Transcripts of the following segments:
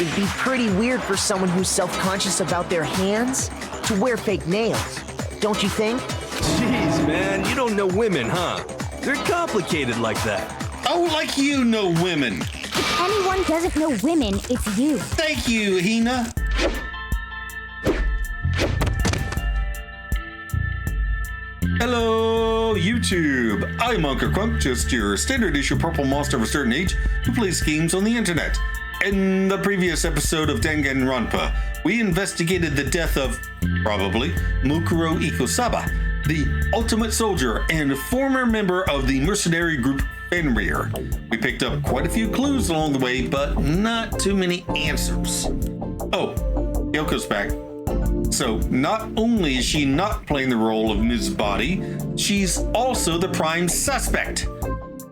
It'd be pretty weird for someone who's self-conscious about their hands to wear fake nails, don't you think? Jeez, man, you don't know women, huh? They're complicated like that. Oh, like you know women. If anyone doesn't know women, it's you. Thank you, Hina. Hello, YouTube. I'm Unca Crunk, just your standard issue purple monster of a certain age who plays games on the internet. In the previous episode of Danganronpa, we investigated the death of, probably, Mukuro Ikosaba, the ultimate soldier and former member of the mercenary group Fenrir. We picked up quite a few clues along the way, but not too many answers. Oh, Yoko's back. So, not only is she not playing the role of Ms. Body, she's also the prime suspect.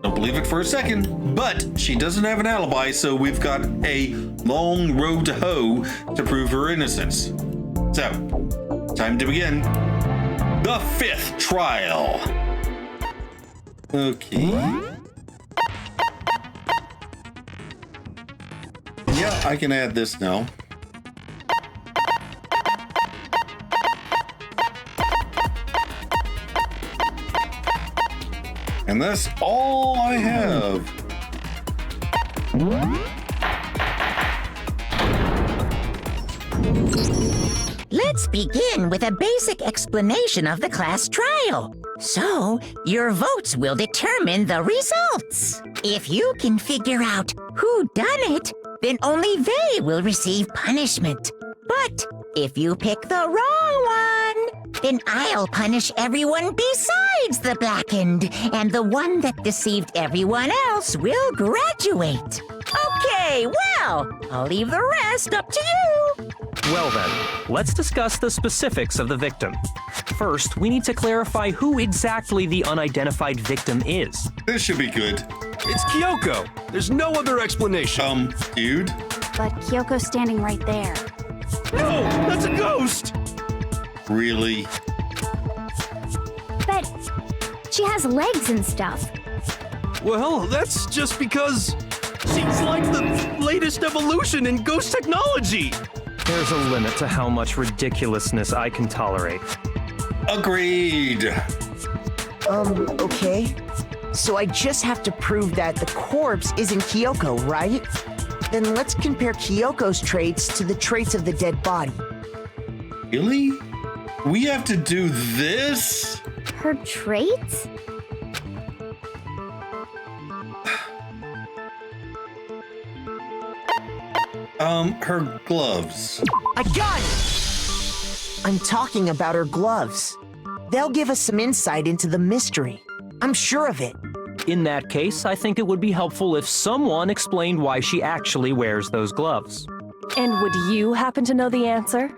Don't believe it for a second, but she doesn't have an alibi, so we've got a long road to hoe to prove her innocence. So, time to begin the 5th trial. Okay. Yeah, I can add this now. And that's all I have. Let's begin with a basic explanation of the class trial. So, your votes will determine the results. If you can figure out who done it, then only they will receive punishment. But if you pick the wrong one, then I'll punish everyone besides the blackened, and the one that deceived everyone else will graduate. Okay, well, I'll leave the rest up to you. Well then, let's discuss the specifics of the victim. First, we need to clarify who exactly the unidentified victim is. This should be good. It's Kyoko. There's no other explanation. Dude? But Kyoko's standing right there. No, that's a ghost! Really? But she has legs and stuff. Well, that's just because she's like the latest evolution in ghost technology. There's a limit to how much ridiculousness I can tolerate. Agreed. Okay. So I just have to prove that the corpse isn't Kyoko, right? Then let's compare Kyoko's traits to the traits of the dead body. Really? We have to do this? Her traits? Her gloves. I got it! I'm talking about her gloves. They'll give us some insight into the mystery. I'm sure of it. In that case, I think it would be helpful if someone explained why she actually wears those gloves. And would you happen to know the answer?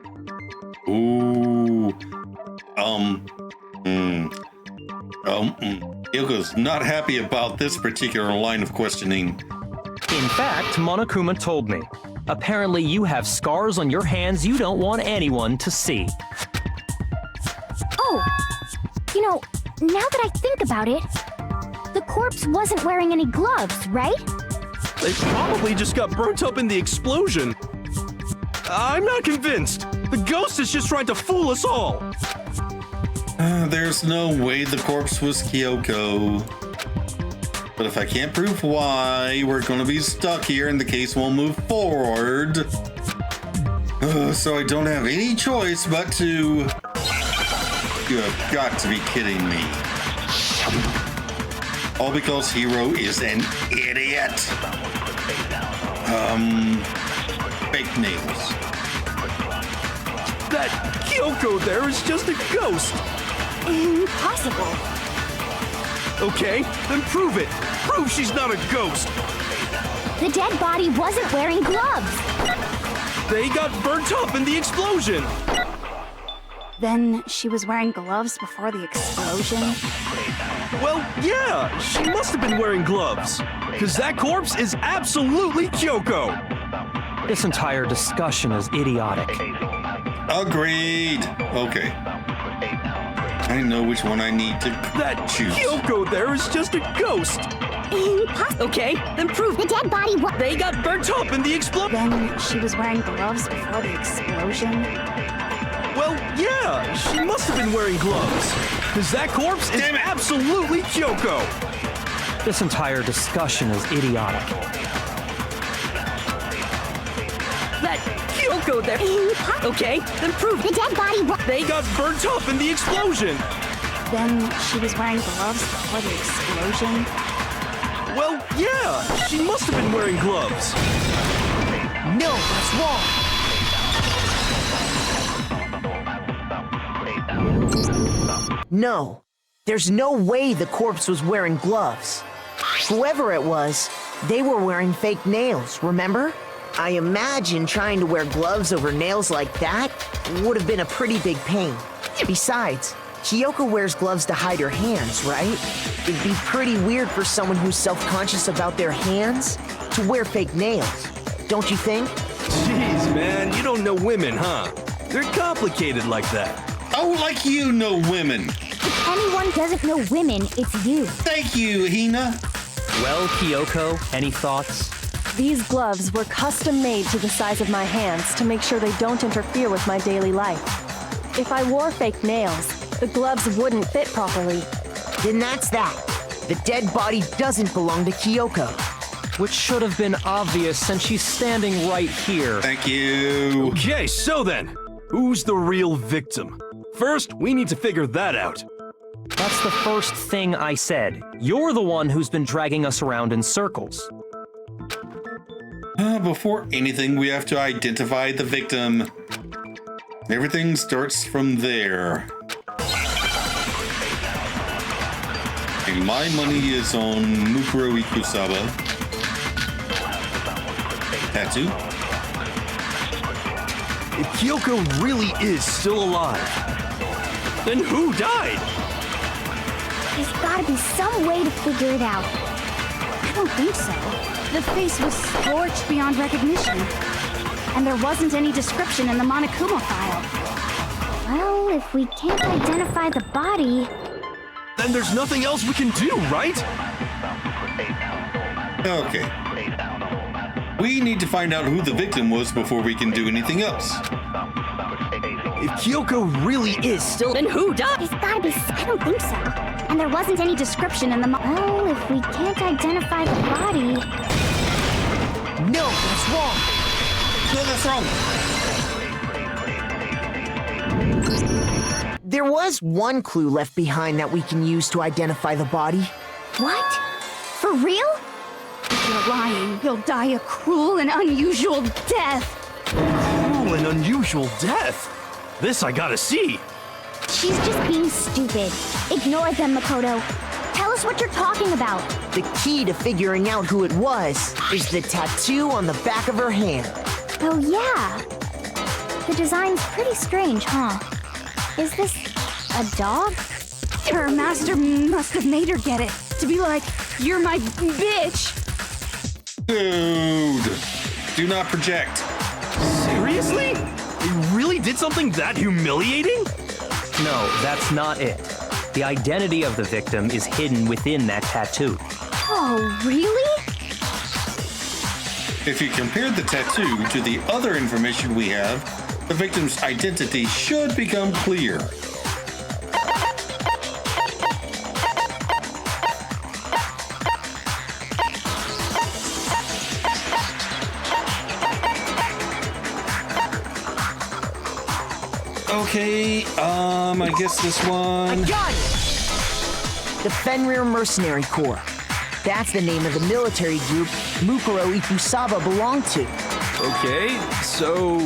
Ooh. Yoko's not happy about this particular line of questioning. In fact, Monokuma told me. Apparently you have scars on your hands you don't want anyone to see. Oh, you know, now that I think about it, the corpse wasn't wearing any gloves, right? They probably just got burnt up in the explosion. I'm not convinced. The ghost is just trying to fool us all. There's no way the corpse was Kyoko. But if I can't prove why, we're gonna be stuck here and the case won't move forward. So I don't have any choice but to... You have got to be kidding me. All because Hiro is an idiot. Fake nails. That Kyoko there is just a ghost. Impossible. Okay, then prove it. Prove she's not a ghost. The dead body wasn't wearing gloves. They got burnt up in the explosion. Then she was wearing gloves before the explosion? Well, yeah, she must have been wearing gloves. Because that corpse is absolutely Kyoko. This entire discussion is idiotic. Agreed. Okay. I know which one I need to That choose. Kyoko there is just a ghost. Okay, then prove The dead body was. they got burnt. Burnt up in the explosion. Then she was wearing gloves before the explosion. Well, yeah, she must have been wearing gloves. Because that corpse is Damn it. absolutely Kyoko. This entire discussion is idiotic. That Kyoko there. Okay, then prove The dead body was. they Got burnt up in the explosion. Then she was wearing gloves before the explosion. Well, yeah, she must have been wearing gloves. No, that's wrong. No, there's no way the corpse was wearing gloves. Whoever it was, they were wearing fake nails, remember? I imagine trying to wear gloves over nails like that would have been a pretty big pain. Besides, Kyoko wears gloves to hide her hands, right? It'd be pretty weird for someone who's self-conscious about their hands to wear fake nails, don't you think? Jeez, man, you don't know women, huh? They're complicated like that. Oh, like you know women. If anyone doesn't know women, it's you. Thank you, Hina. Well, Kyoko, any thoughts? These gloves were custom made to the size of my hands to make sure they don't interfere with my daily life. If I wore fake nails, the gloves wouldn't fit properly. Then that's that. The dead body doesn't belong to Kyoko. Which should have been obvious since she's standing right here. Thank you. Okay, so then, who's the real victim? First, we need to figure that out. That's the first thing I said. You're the one who's been dragging us around in circles. Before anything, we have to identify the victim. Everything starts from there. And my money is on Mukuro Ikusaba. Tattoo. If Kyoko really is still alive, then who died? There's gotta be some way to figure it out. I don't think so. The face was scorched beyond recognition. And there wasn't any description in the Monokuma file. Well, if we can't identify the body... Then there's nothing else we can do, right? Okay. We need to find out who the victim was before we can do anything else. If Kyoko really is still... then who died? There's gotta be... I don't think so. And there wasn't any description in the Well, if we can't identify the body... No, that's wrong. No, that's wrong. There was one clue left behind that we can use to identify the body. What? For real? If you're lying, you'll die a cruel and unusual death. Cruel and unusual death. This I gotta see. She's just being stupid. Ignore them, Makoto. Tell us what you're talking about. The key to figuring out who it was is the tattoo on the back of her hand. Oh, yeah. The design's pretty strange, huh? Is this a dog? Her master must have made her get it. To be like, you're my bitch. Dude, do not project. Seriously? They really did something that humiliating? No, that's not it. The identity of the victim is hidden within that tattoo. Oh, really? If you compare the tattoo to the other information we have, the victim's identity should become clear. Okay, I guess this one. Got it! The Fenrir Mercenary Corps. That's the name of the military group Mukuro Ikusaba belonged to. Okay, so...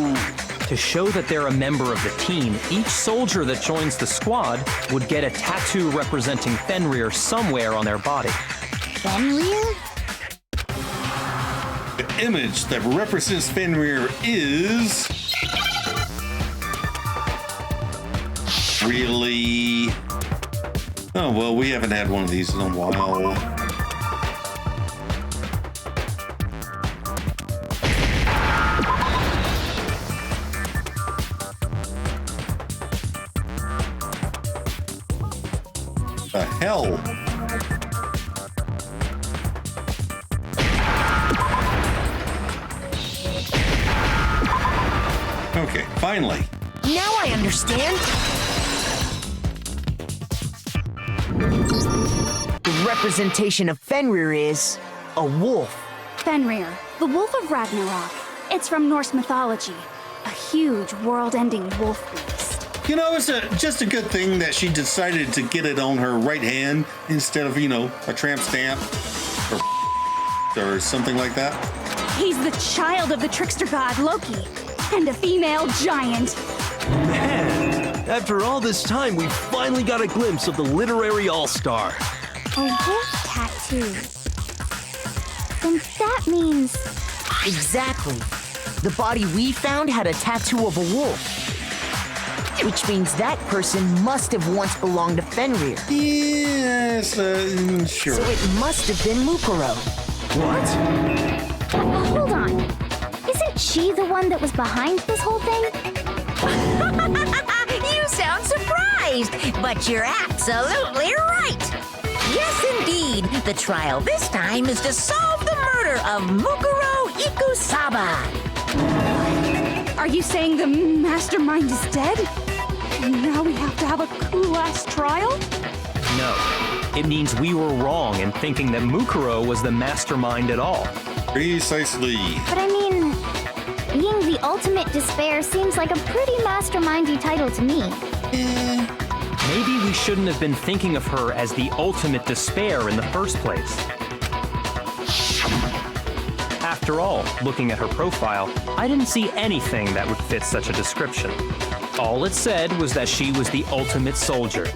To show that they're a member of the team, each soldier that joins the squad would get a tattoo representing Fenrir somewhere on their body. Fenrir? The image that represents Fenrir is... Really? Oh, well, we haven't had one of these in a while. The hell? Okay, finally. Now I understand. The representation of Fenrir is a wolf. Fenrir, the Wolf of Ragnarok. It's from Norse mythology. A huge, world-ending wolf beast. You know, it's just a good thing that she decided to get it on her right hand instead of, a tramp stamp or something like that. He's the child of the trickster god Loki, and a female giant. Man, after all this time, we finally got a glimpse of the literary all-star. A wolf tattoo. Then that means... Exactly. The body we found had a tattoo of a wolf. Which means that person must have once belonged to Fenrir. Yes, sure. So it must have been Mukuro. What? Hold on. Isn't she the one that was behind this whole thing? You sound surprised, but you're absolutely right. Yes, indeed. The trial this time is to solve the murder of Mukuro Ikusaba. Are you saying the mastermind is dead? And now we have to have a cool-ass trial? No. It means we were wrong in thinking that Mukuro was the mastermind at all. Precisely. But I mean, being the ultimate despair seems like a pretty mastermindy title to me. Maybe we shouldn't have been thinking of her as the ultimate despair in the first place. After all, looking at her profile, I didn't see anything that would fit such a description. All it said was that she was the ultimate soldier.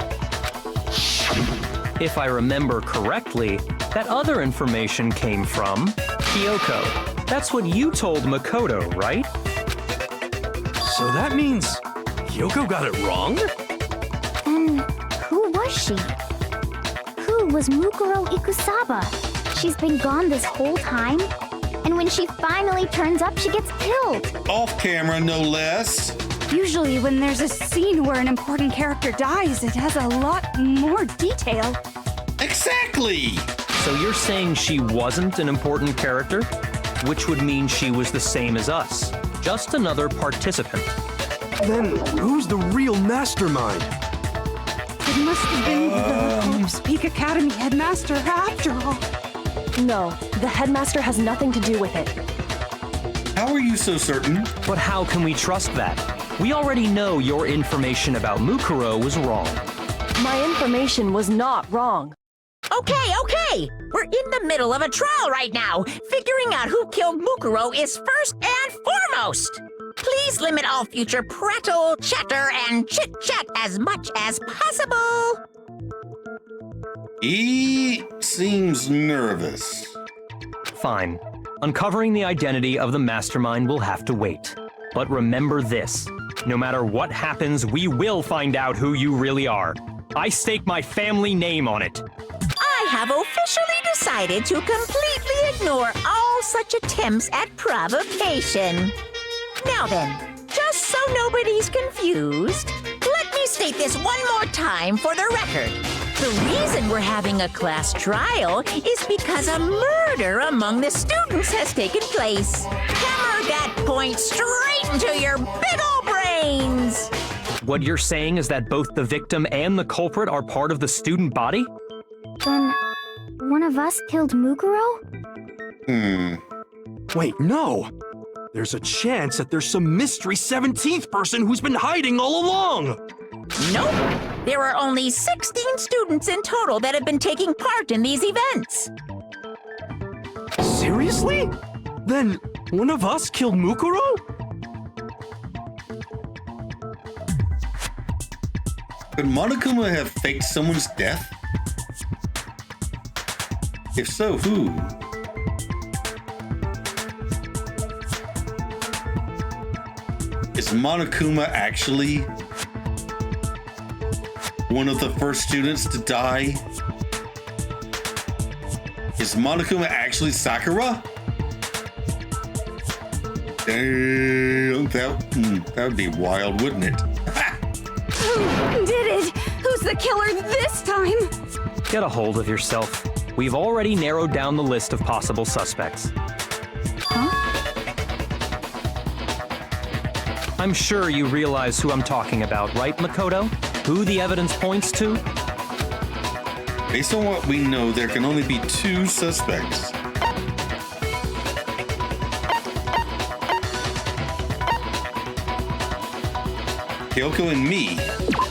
If I remember correctly, that other information came from Kyoko. That's what you told Makoto, right? So that means Kyoko got it wrong? Then who was she? Who was Mukuro Ikusaba? She's been gone this whole time? And when she finally turns up, she gets killed. Off camera, no less. Usually when there's a scene where an important character dies, it has a lot more detail. Exactly. So you're saying she wasn't an important character? Which would mean she was the same as us. Just another participant. Then who's the real mastermind? It must have been the Hope's Peak Academy headmaster after all. No, the headmaster has nothing to do with it. How are you so certain? But how can we trust that? We already know your information about Mukuro was wrong. My information was not wrong. Okay. We're in the middle of a trial right now. Figuring out who killed Mukuro is first and foremost. Please limit all future prattle, chatter, and chit-chat as much as possible. He seems nervous. Fine. Uncovering the identity of the mastermind will have to wait. But remember this. No matter what happens, we will find out who you really are. I stake my family name on it. I have officially decided to completely ignore all such attempts at provocation. Now then, just so nobody's confused, let me state this one more time for the record. The reason we're having a class trial is because a murder among the students has taken place. Hammer that point straight into your big ol' brains! What you're saying is that both the victim and the culprit are part of the student body? Then, one of us killed Mukuro? Wait, no! There's a chance that there's some mystery 17th person who's been hiding all along! Nope! There are only 16 students in total that have been taking part in these events. Seriously? Then one of us killed Mukuro? Could Monokuma have faked someone's death? If so, who? Is Monokuma actually one of the first students to die? Is Monokuma actually Sakura? Damn, that would be wild, wouldn't it? Who did it? Who's the killer this time? Get a hold of yourself. We've already narrowed down the list of possible suspects. I'm sure you realize who I'm talking about, right, Makoto? Who the evidence points to? Based on what we know, there can only be two suspects. Kyoko and me.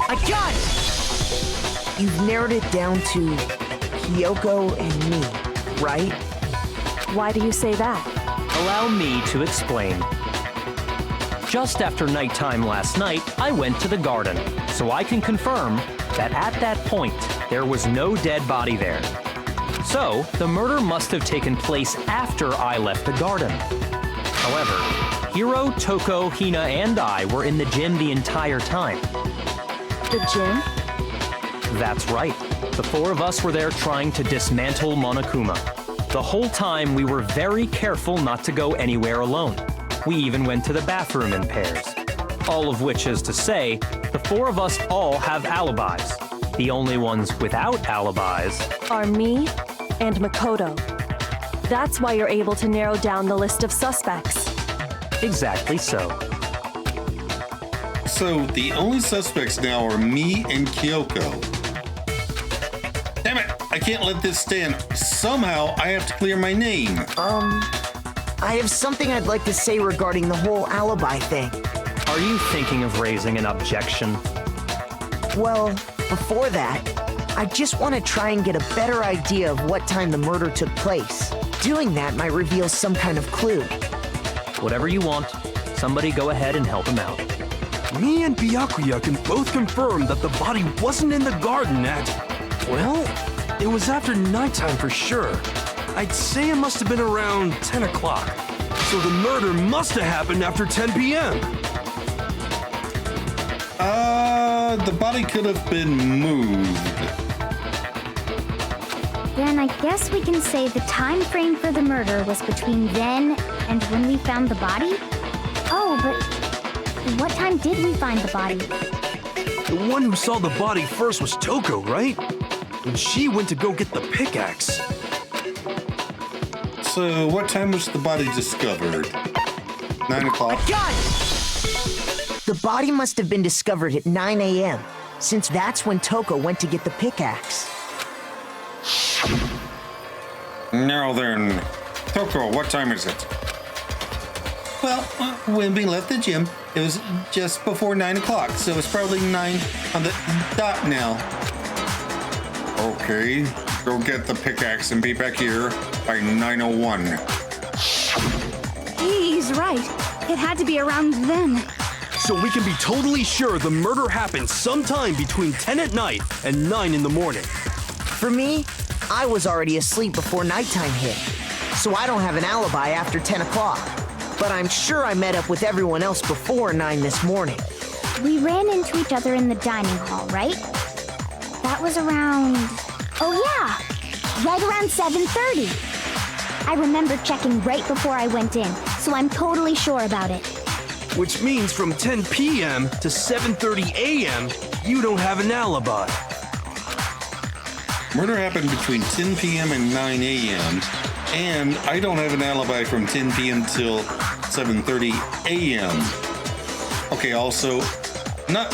I got it! You've narrowed it down to Kyoko and me, right? Why do you say that? Allow me to explain. Just after nighttime last night, I went to the garden, so I can confirm that at that point, there was no dead body there. So, the murder must have taken place after I left the garden. However, Hiro, Toko, Hina, and I were in the gym the entire time. The gym? That's right. The four of us were there trying to dismantle Monokuma. The whole time, we were very careful not to go anywhere alone. We even went to the bathroom in pairs. All of which is to say, the four of us all have alibis. The only ones without alibis Are me and Makoto. That's why you're able to narrow down the list of suspects. exactly so. So the only suspects now are me and Kyoko. Damn it! I can't let this stand. Somehow I have to clear my name. I have something I'd like to say regarding the whole alibi thing. Are you thinking of raising an objection? Well, before that, I just want to try and get a better idea of what time the murder took place. Doing that might reveal some kind of clue. Whatever you want, somebody go ahead and help him out. Me and Byakuya can both confirm that the body wasn't in the garden at... Well, it was after nighttime for sure. I'd say it must have been around 10 o'clock. So the murder must have happened after 10 p.m. The body could have been moved. Then I guess we can say the time frame for the murder was between then and when we found the body? Oh, but what time did we find the body? The one who saw the body first was Toko, right? And she went to go get the pickaxe. So what time was the body discovered? 9 o'clock? Got it! The body must have been discovered at 9 a.m., since that's when Toko went to get the pickaxe. Now then, Toko, what time is it? Well, when we left the gym, it was just before 9 o'clock, so it's probably 9 on the dot now. Okay, go get the pickaxe and be back here by 9:01. He's right. It had to be around then. So we can be totally sure the murder happened sometime between 10 at night and 9 in the morning. For me, I was already asleep before nighttime hit, so I don't have an alibi after 10 o'clock. But I'm sure I met up with everyone else before 9 this morning. We ran into each other in the dining hall, right? That was around... Oh yeah! Right around 7:30. I remember checking right before I went in, so I'm totally sure about it. Which means from 10 p.m. to 7:30 a.m., you don't have an alibi. Murder happened between 10 p.m. and 9 a.m., and I don't have an alibi from 10 p.m. till 7:30 a.m. Okay, also, not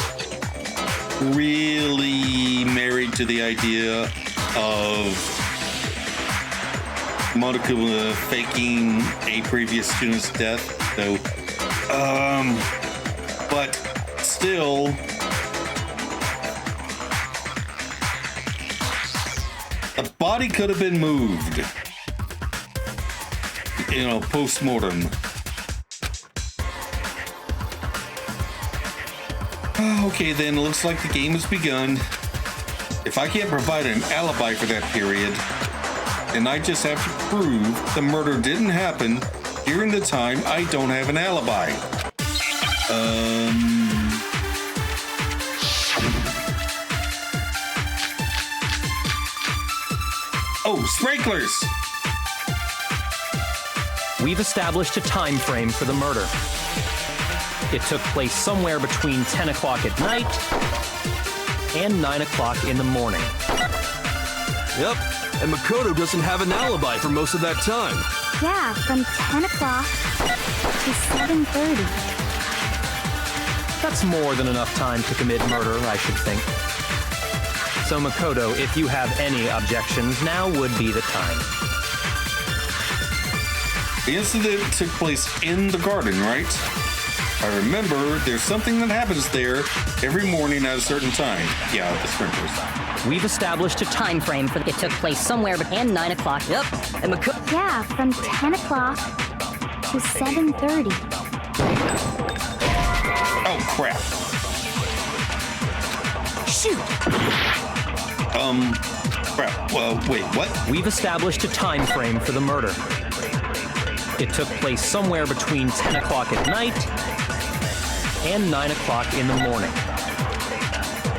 really married to the idea of Monokuma faking a previous student's death, though. But still, the body could have been moved. You know, post-mortem. Okay, then, looks like the game has begun. If I can't provide an alibi for that period, then I just have to prove the murder didn't happen during the time I don't have an alibi. Oh, sprinklers! We've established a time frame for the murder. It took place somewhere between 10 o'clock at night and 9 o'clock in the morning. Yep, and Makoto doesn't have an alibi for most of that time. Yeah, from 10 o'clock to 7:30. That's more than enough time to commit murder, I should think. So Makoto, if you have any objections, now would be the time. The incident took place in the garden, right? I remember there's something that happens there every morning at a certain time. Yeah, the sprinklers. We've established a time frame for It took place somewhere between 9 o'clock. Yep, and Yeah, from 10 o'clock to 7:30. Oh, crap. Shoot! Crap. Well, wait, what? We've established a time frame for the murder. It took place somewhere between 10 o'clock at night and 9 o'clock in the morning.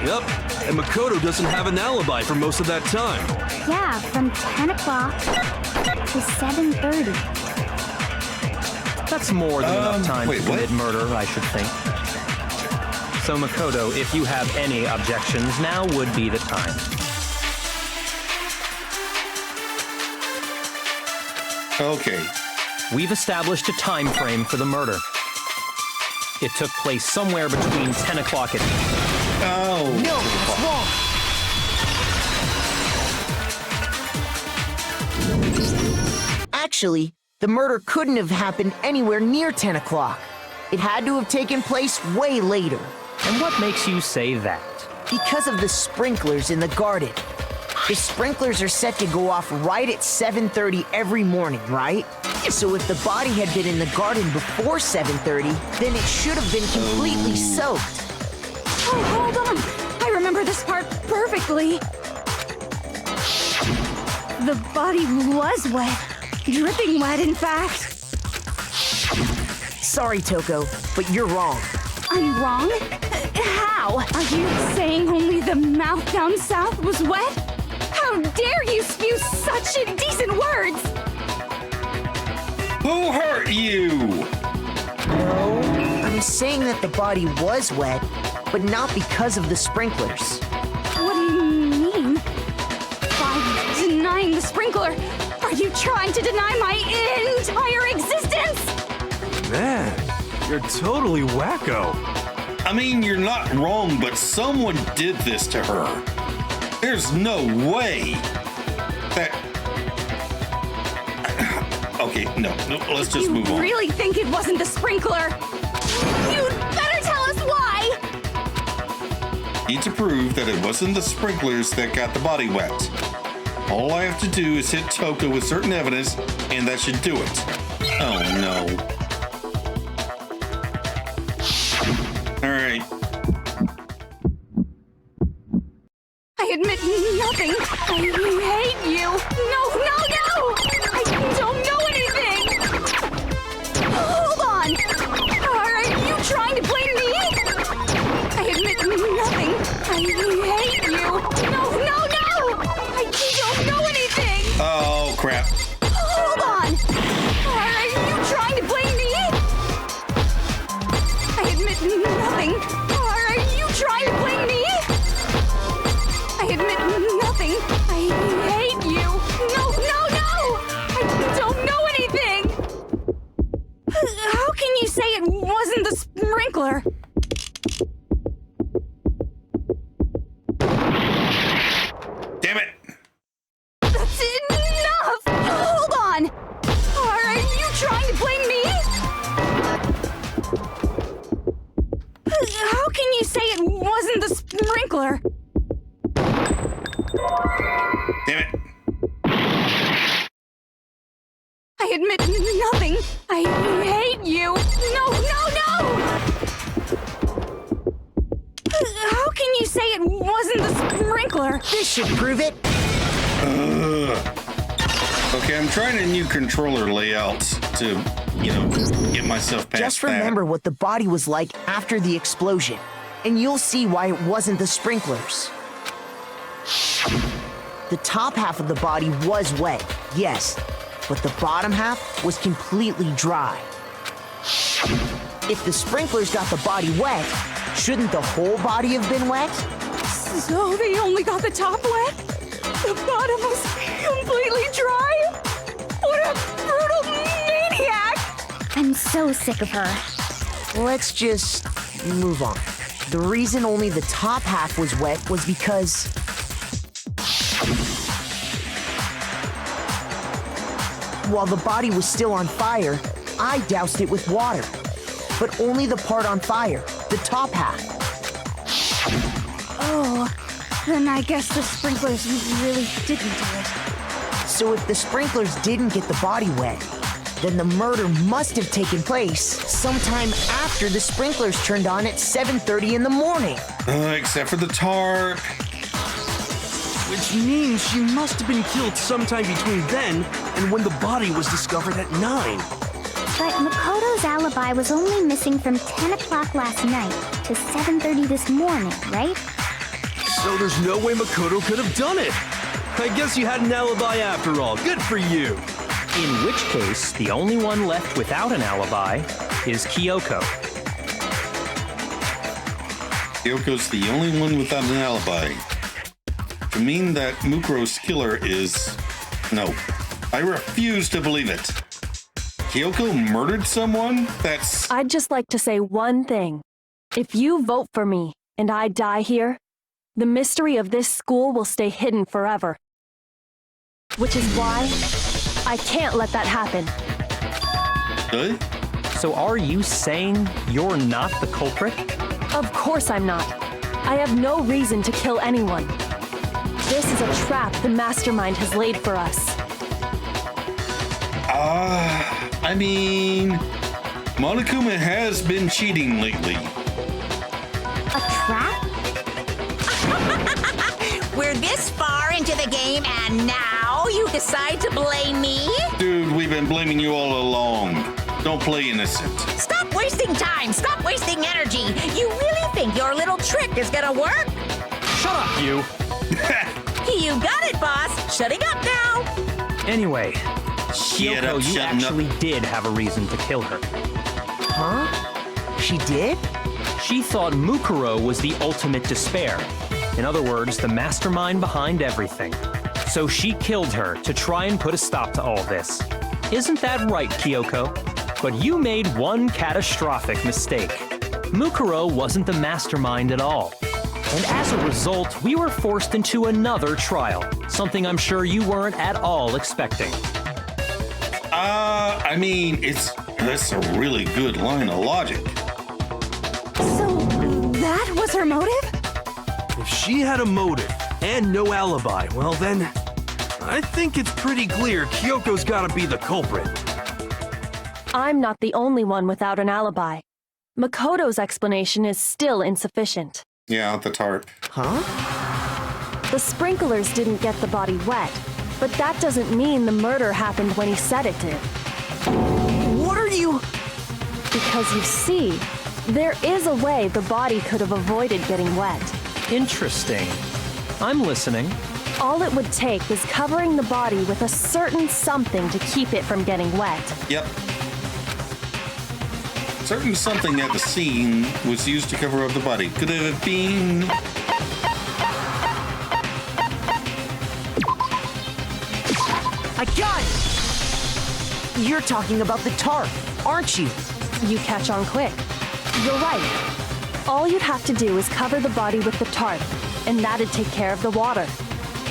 Yep, and Makoto doesn't have an alibi for most of that time. Yeah, from 10 o'clock to 7:30. That's more than enough time wait, to commit what? murder, I should think. So Makoto, if you have any objections, now would be the time. Okay. We've established a time frame for the murder. It took place somewhere between 10 o'clock at Oh. No, that's wrong. Actually, the murder couldn't have happened anywhere near 10 o'clock. It had to have taken place way later. And what makes you say that? Because of the sprinklers in the garden. The sprinklers are set to go off right at 7:30 every morning, right? So if the body had been in the garden before 7:30, then it should have been completely soaked. Oh, hold on. I remember this part perfectly. The body was wet. Dripping wet, in fact. Sorry, Toko, but you're wrong. I'm wrong? How? Are you saying only the mouth down south was wet? How dare you spew such indecent words? Who hurt you? No, I'm saying that the body was wet, but not because of the sprinklers. What do you mean? By denying the sprinkler, are you trying to deny my entire existence? Man, you're totally wacko. I mean, you're not wrong, but someone did this to her. There's no way that... Okay, no, let's just move on. You really think it wasn't the sprinkler? You'd better tell us why! Need to prove that it wasn't the sprinklers that got the body wet. All I have to do is hit Toko with certain evidence, and that should do it. Oh no. Alright. I admit nothing. I hate you. No, no, no! I don't know anything! Hold on! Are you trying to blame me? I admit nothing. I hate you. No, no, no! I don't know anything! Oh, crap. Hold on! Are you trying to blame me? I admit nothing. Are you trying to blame me? I admit nothing. I hate you. No, no, no! I don't know anything! How can you say it wasn't the sprinkler? Damn it. That's enough! Hold on! Are you trying to blame me? How can you say it wasn't the sprinkler? Damn it. I admit nothing. I hate you. No, no, no! How can you say it wasn't the sprinkler? This should prove it. Okay, I'm trying a new controller layout to, get myself past Just remember what the body was like after the explosion, and you'll see why it wasn't the sprinklers. The top half of the body was wet, yes, but the bottom half was completely dry. If the sprinklers got the body wet, shouldn't the whole body have been wet? So they only got the top wet? The bottom was completely dry? What a brutal maniac! I'm so sick of her. Let's just move on. The reason only the top half was wet was because... while the body was still on fire, I doused it with water. But only the part on fire, the top half. Oh, then I guess the sprinklers really didn't do it. So if the sprinklers didn't get the body wet, then the murder must have taken place sometime after the sprinklers turned on at 7:30 in the morning. Except for the tarp. Which means she must have been killed sometime between then and when the body was discovered at 9. But Makoto's alibi was only missing from 10 o'clock last night to 7:30 this morning, right? So there's no way Makoto could have done it. I guess you had an alibi after all. Good for you. In which case, the only one left without an alibi is Kyoko. Kyoko's the only one without an alibi. To mean that Mukuro's killer is... No. I refuse to believe it. Kyoko murdered someone? That's... I'd just like to say one thing. If you vote for me and I die here, the mystery of this school will stay hidden forever. Which is why I can't let that happen. Good? So are you saying you're not the culprit? Of course I'm not. I have no reason to kill anyone. This is a trap the mastermind has laid for us. I mean... Monokuma has been cheating lately. A trap? We're this far into the game and now you decide to blame me? Dude, we've been blaming you all along. Don't play innocent. Stop wasting time! Stop wasting energy! You really think your little trick is gonna work? Shut up, you! You got it, boss! Shutting up now! Anyway, Shut Kyoko, up, you shutting actually up. did have a reason to kill her. Huh? She did? She thought Mukuro was the ultimate despair. In other words, the mastermind behind everything. So she killed her to try and put a stop to all this. Isn't that right, Kyoko? But you made one catastrophic mistake. Mukuro wasn't the mastermind at all. And as a result, we were forced into another trial, something I'm sure you weren't at all expecting. I mean, that's a really good line of logic. So, that was her motive? If she had a motive and no alibi, well then, I think it's pretty clear Kyoko's gotta be the culprit. I'm not the only one without an alibi. Makoto's explanation is still insufficient. Yeah, the tarp. Huh? The sprinklers didn't get the body wet, but that doesn't mean the murder happened when he said it did. What are you... Because you see, there is a way the body could have avoided getting wet. Interesting. I'm listening. All it would take is covering the body with a certain something to keep it from getting wet. Yep. Certain something at the scene was used to cover up the body. Could it have been... I got it! You're talking about the tarp, aren't you? You catch on quick. You're right. All you'd have to do is cover the body with the tarp, and that'd take care of the water.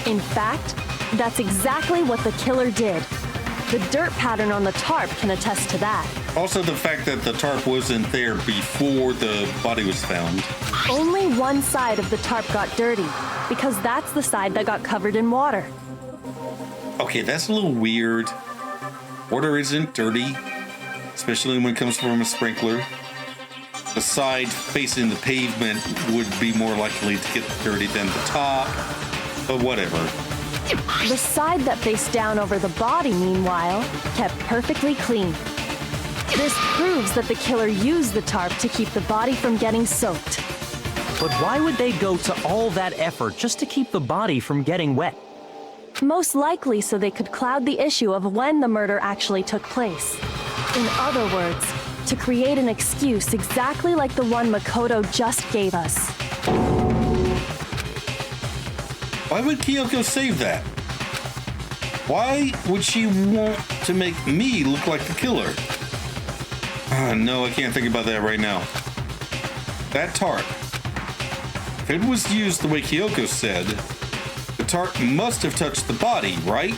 In fact, that's exactly what the killer did. The dirt pattern on the tarp can attest to that. Also the fact that the tarp wasn't there before the body was found. Only one side of the tarp got dirty, because that's the side that got covered in water. Okay, that's a little weird. Water isn't dirty, especially when it comes from a sprinkler. The side facing the pavement would be more likely to get dirty than the top, but whatever. The side that faced down over the body, meanwhile, kept perfectly clean. This proves that the killer used the tarp to keep the body from getting soaked. But why would they go to all that effort just to keep the body from getting wet? Most likely so they could cloud the issue of when the murder actually took place. In other words, to create an excuse exactly like the one Makoto just gave us. Why would Kyoko save that? Why would she want to make me look like the killer? No, I can't think about that right now. that tarp. If it was used the way Kyoko said, the tarp must have touched the body, right?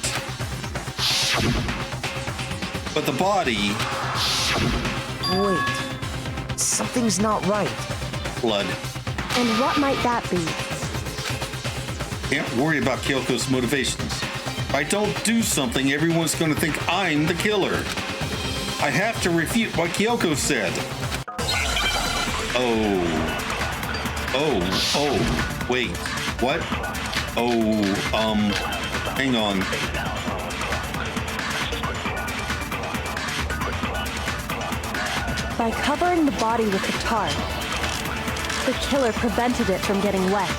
But the body... Wait, something's not right. Blood. And what might that be? Can't worry about Kyoko's motivations. If I don't do something, everyone's going to think I'm the killer. I have to refute what Kyoko said. Wait, what? Hang on. By covering the body with the tarp, the killer prevented it from getting wet.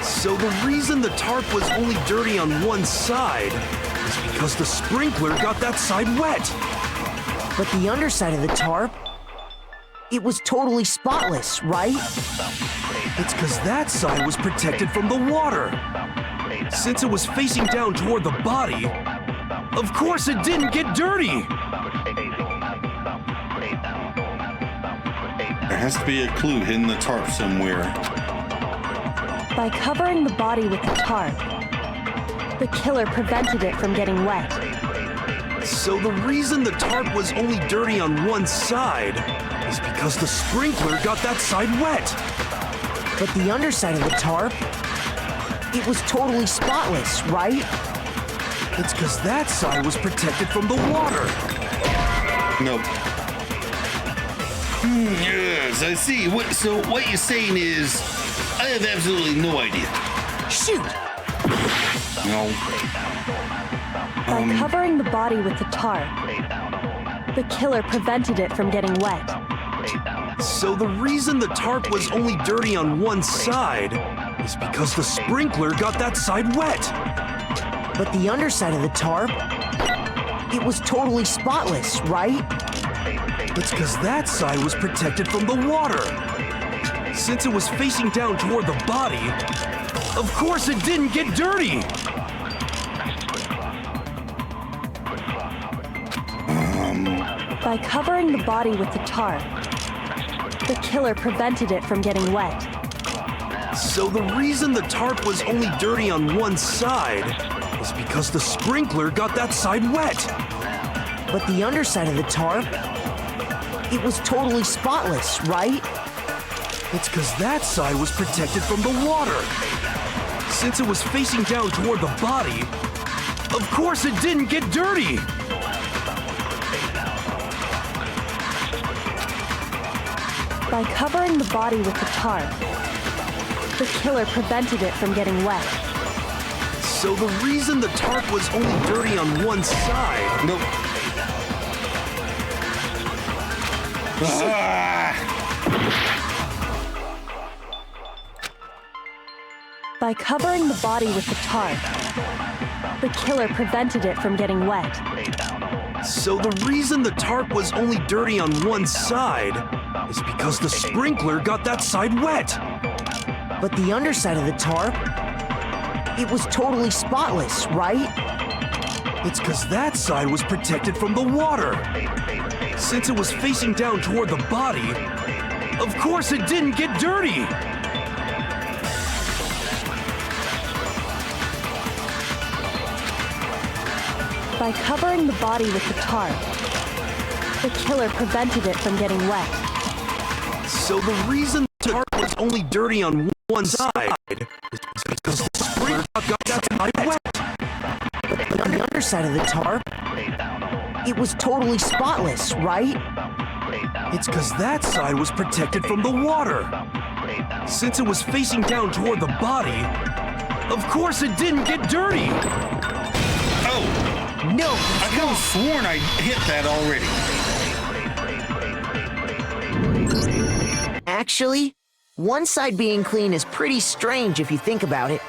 So the reason the tarp was only dirty on one side is because the sprinkler got that side wet. But the underside of the tarp, it was totally spotless, right? It's because that side was protected from the water. Since it was facing down toward the body, of course it didn't get dirty. There has to be a clue hidden in the tarp somewhere. By covering the body with the tarp, the killer prevented it from getting wet. So the reason the tarp was only dirty on one side is because the sprinkler got that side wet. But the underside of the tarp, it was totally spotless, right? It's because that side was protected from the water. Nope. Yes, I see. So what you're saying is, I have absolutely no idea. Shoot! No. By covering the body with the tarp, the killer prevented it from getting wet. So the reason the tarp was only dirty on one side is because the sprinkler got that side wet. But the underside of the tarp, it was totally spotless, right? It's because that side was protected from the water. Since it was facing down toward the body, of course it didn't get dirty. By covering the body with the tarp, the killer prevented it from getting wet. So the reason the tarp was only dirty on one side is because the sprinkler got that side wet. But the underside of the tarp, it was totally spotless, right? It's because that side was protected from the water. Since it was facing down toward the body, of course it didn't get dirty. By covering the body with the tarp, the killer prevented it from getting wet. So the reason the tarp was only dirty on one side... Nope. By covering the body with the tarp, the killer prevented it from getting wet. So the reason the tarp was only dirty on one side is because the sprinkler got that side wet. But the underside of the tarp, it was totally spotless, right? It's because that side was protected from the water. Since it was facing down toward the body, of course it didn't get dirty. By covering the body with the tarp, the killer prevented it from getting wet. So the reason the tarp was only dirty on one side is because the sprinkler got that side wet. But on the underside of the tarp, it was totally spotless, right? It's because that side was protected from the water. Since it was facing down toward the body, of course it didn't get dirty. Oh! No! I could have sworn I hit that already. Actually, one side being clean is pretty strange if you think about it.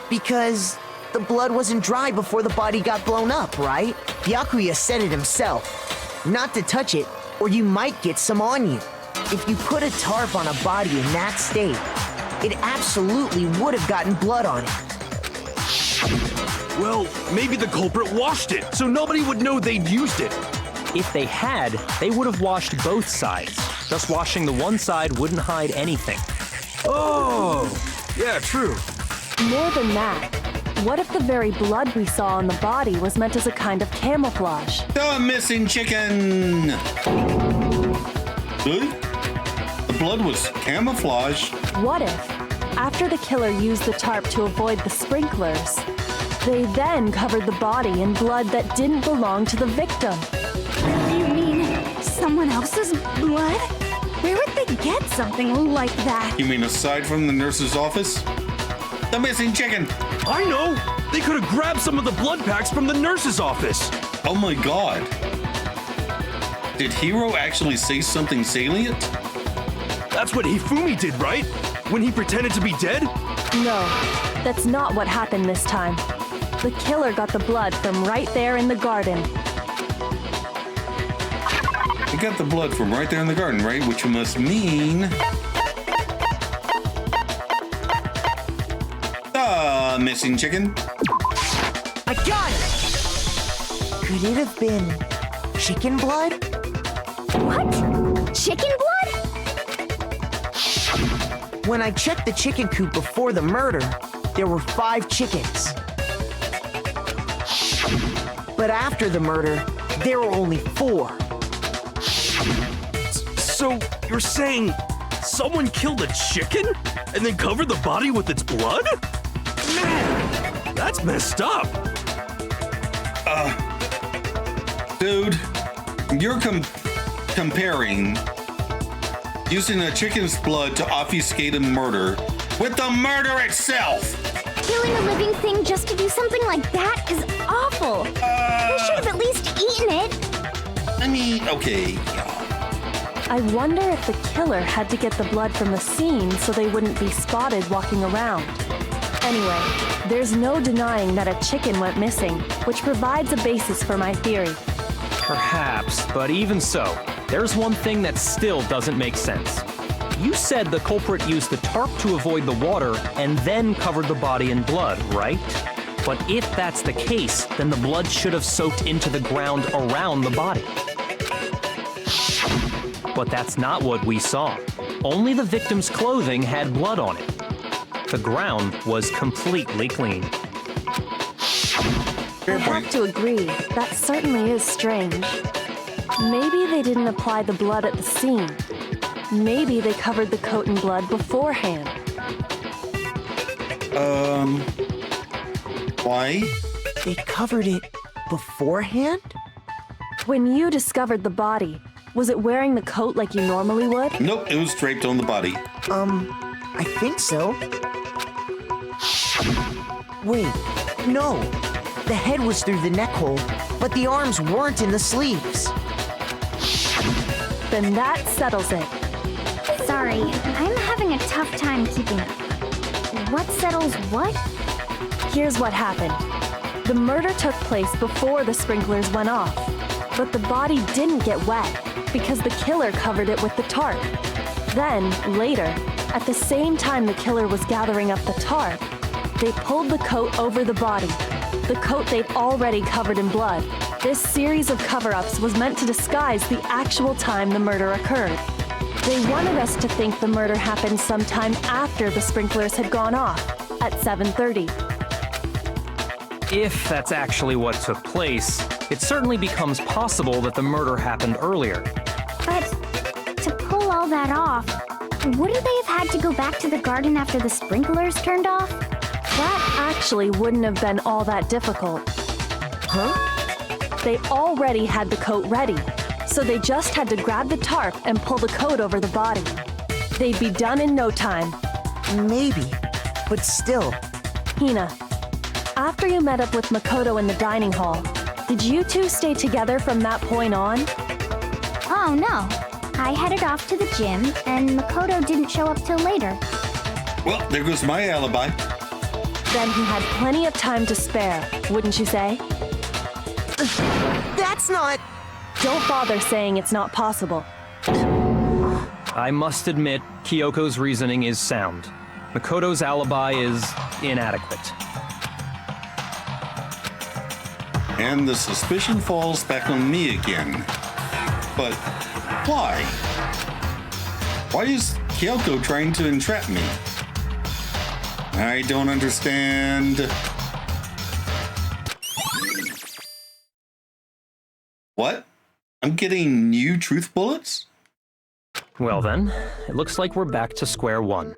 Because the blood wasn't dry before the body got blown up, right? Byakuya said it himself. Not to touch it, or you might get some on you. If you put a tarp on a body in that state, it absolutely would have gotten blood on it. Well, maybe the culprit washed it, so nobody would know they'd used it. If they had, they would have washed both sides. Thus, washing the one side wouldn't hide anything. Oh, yeah, true. More than that, what if the very blood we saw on the body was meant as a kind of camouflage? The missing chicken! Good? The blood was camouflage. What if, after the killer used the tarp to avoid the sprinklers, they then covered the body in blood that didn't belong to the victim? You mean someone else's blood? Where would they get something like that? You mean aside from the nurse's office? The missing chicken! I know! They could have grabbed some of the blood packs from the nurse's office. Oh my god. Did Hiro actually say something salient? That's what Hifumi did, right? When he pretended to be dead? No, that's not what happened this time. The killer got the blood from right there in the garden. He got the blood from right there in the garden, right? Which must mean... the missing chicken. I got it! Could it have been chicken blood? What? Chicken blood? When I checked the chicken coop before the murder, there were 5 chickens. But after the murder, there were only 4. So, you're saying someone killed a chicken and then covered the body with its blood? Man, that's messed up. Dude, you're comparing using a chicken's blood to obfuscate a murder with the murder itself. Killing a living thing just to do something like that is awful. They should have at least eaten it. I mean, okay. I wonder if the killer had to get the blood from the scene so they wouldn't be spotted walking around. Anyway, there's no denying that a chicken went missing, which provides a basis for my theory. Perhaps, but even so, there's one thing that still doesn't make sense. You said the culprit used the tarp to avoid the water and then covered the body in blood, right? But if that's the case, then the blood should have soaked into the ground around the body. But that's not what we saw. Only the victim's clothing had blood on it. The ground was completely clean. I have to agree, that certainly is strange. Maybe they didn't apply the blood at the scene. Maybe they covered the coat in blood beforehand. Why? They covered it beforehand? When you discovered the body, was it wearing the coat like you normally would? Nope, it was draped on the body. I think so. Wait, no. The head was through the neck hole, but the arms weren't in the sleeves. Then that settles it. Sorry, I'm having a tough time keeping up. What settles what? Here's what happened. The murder took place before the sprinklers went off, but the body didn't get wet because the killer covered it with the tarp. Then, later, at the same time the killer was gathering up the tarp, they pulled the coat over the body, the coat they'd already covered in blood. This series of cover-ups was meant to disguise the actual time the murder occurred. They wanted us to think the murder happened sometime after the sprinklers had gone off, at 7:30. If that's actually what took place, it certainly becomes possible that the murder happened earlier. But to pull all that off, wouldn't they have had to go back to the garden after the sprinklers turned off? That actually wouldn't have been all that difficult. Huh? They already had the coat ready, so they just had to grab the tarp and pull the coat over the body. They'd be done in no time. Maybe, but still. Hina, after you met up with Makoto in the dining hall, did you two stay together from that point on? Oh no. I headed off to the gym, and Makoto didn't show up till later. Well, there goes my alibi. Then he had plenty of time to spare, wouldn't you say? That's not... Don't bother saying it's not possible. I must admit, Kyoko's reasoning is sound. Makoto's alibi is inadequate. And the suspicion falls back on me again. But why? Why is Kyoko trying to entrap me? I don't understand. What? I'm getting new truth bullets? Well then, it looks like we're back to square one.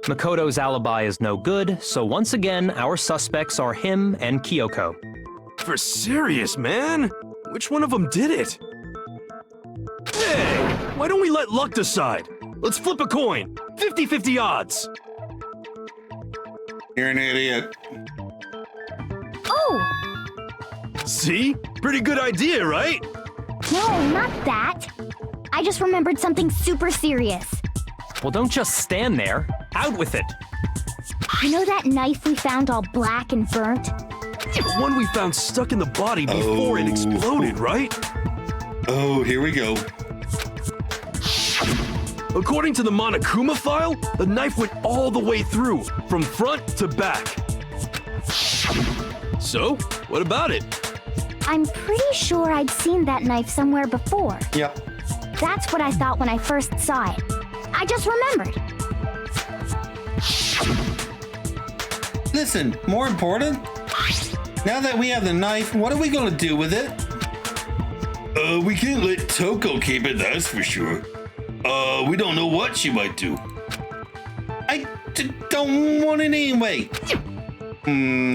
Makoto's alibi is no good, so once again, our suspects are him and Kyoko. For serious, man? Which one of them did it? Hey, why don't we let luck decide? Let's flip a coin. 50-50 odds. You're an idiot. Oh! See? Pretty good idea, right? No, not that. I just remembered something super serious. Well, don't just stand there. Out with it. You know that knife we found all black and burnt? The one we found stuck in the body before it exploded, right? Oh, here we go. According to the Monokuma file, the knife went all the way through, from front to back. So, what about it? I'm pretty sure I'd seen that knife somewhere before. Yep. That's what I thought when I first saw it. I just remembered. Listen, more important, now that we have the knife, what are we gonna do with it? We can't let Toko keep it, that's for sure. We don't know what she might do. I don't want it anyway.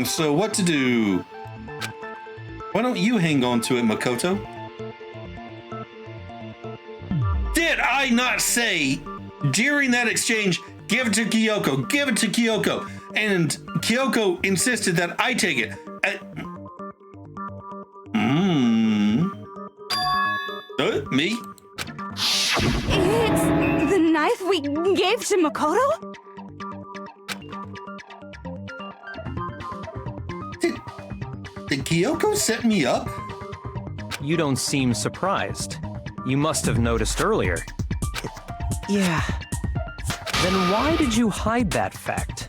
So what to do? Why don't you hang on to it, Makoto? Did I not say during that exchange, give it to Kyoko, give it to Kyoko? And Kyoko insisted that I take it. Me? It's the knife we gave to Makoto? Did Kyoko set me up? You don't seem surprised. You must have noticed earlier. Yeah, Then why did you hide that fact?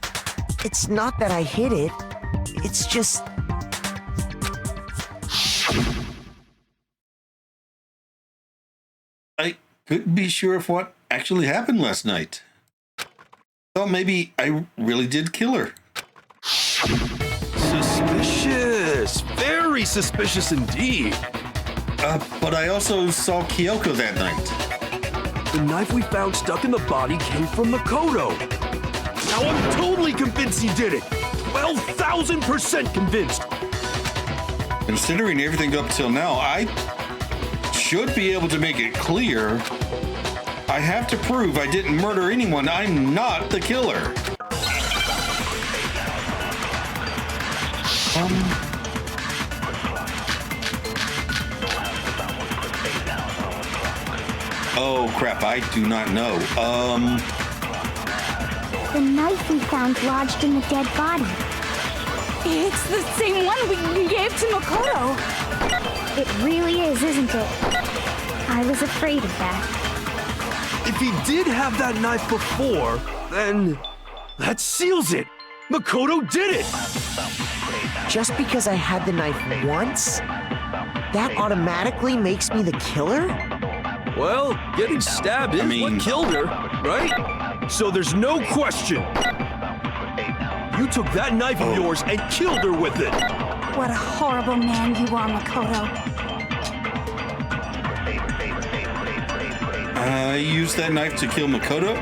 it's not that I hid it. It's just... I couldn't be sure of what actually happened last night. Thought maybe I really did kill her. Suspicious. Very suspicious indeed. But I also saw Kyoko that night. The knife we found stuck in the body came from Makoto. Now I'm totally convinced he did it. 12,000% convinced. Considering everything up till now, I should be able to make it clear. I have to prove I didn't murder anyone. I'm not the killer. Oh crap, I do not know. The knife we found lodged in the dead body. It's the same one we gave to Makoto. It really is, isn't it? I was afraid of that. If he did have that knife before, then that seals it. Makoto did it. Just because I had the knife once, that automatically makes me the killer? Well, getting stabbed is what killed her, right? So there's no question. You took that knife of yours and killed her with it. What a horrible man you are, Makoto. I used that knife to kill Mukuro?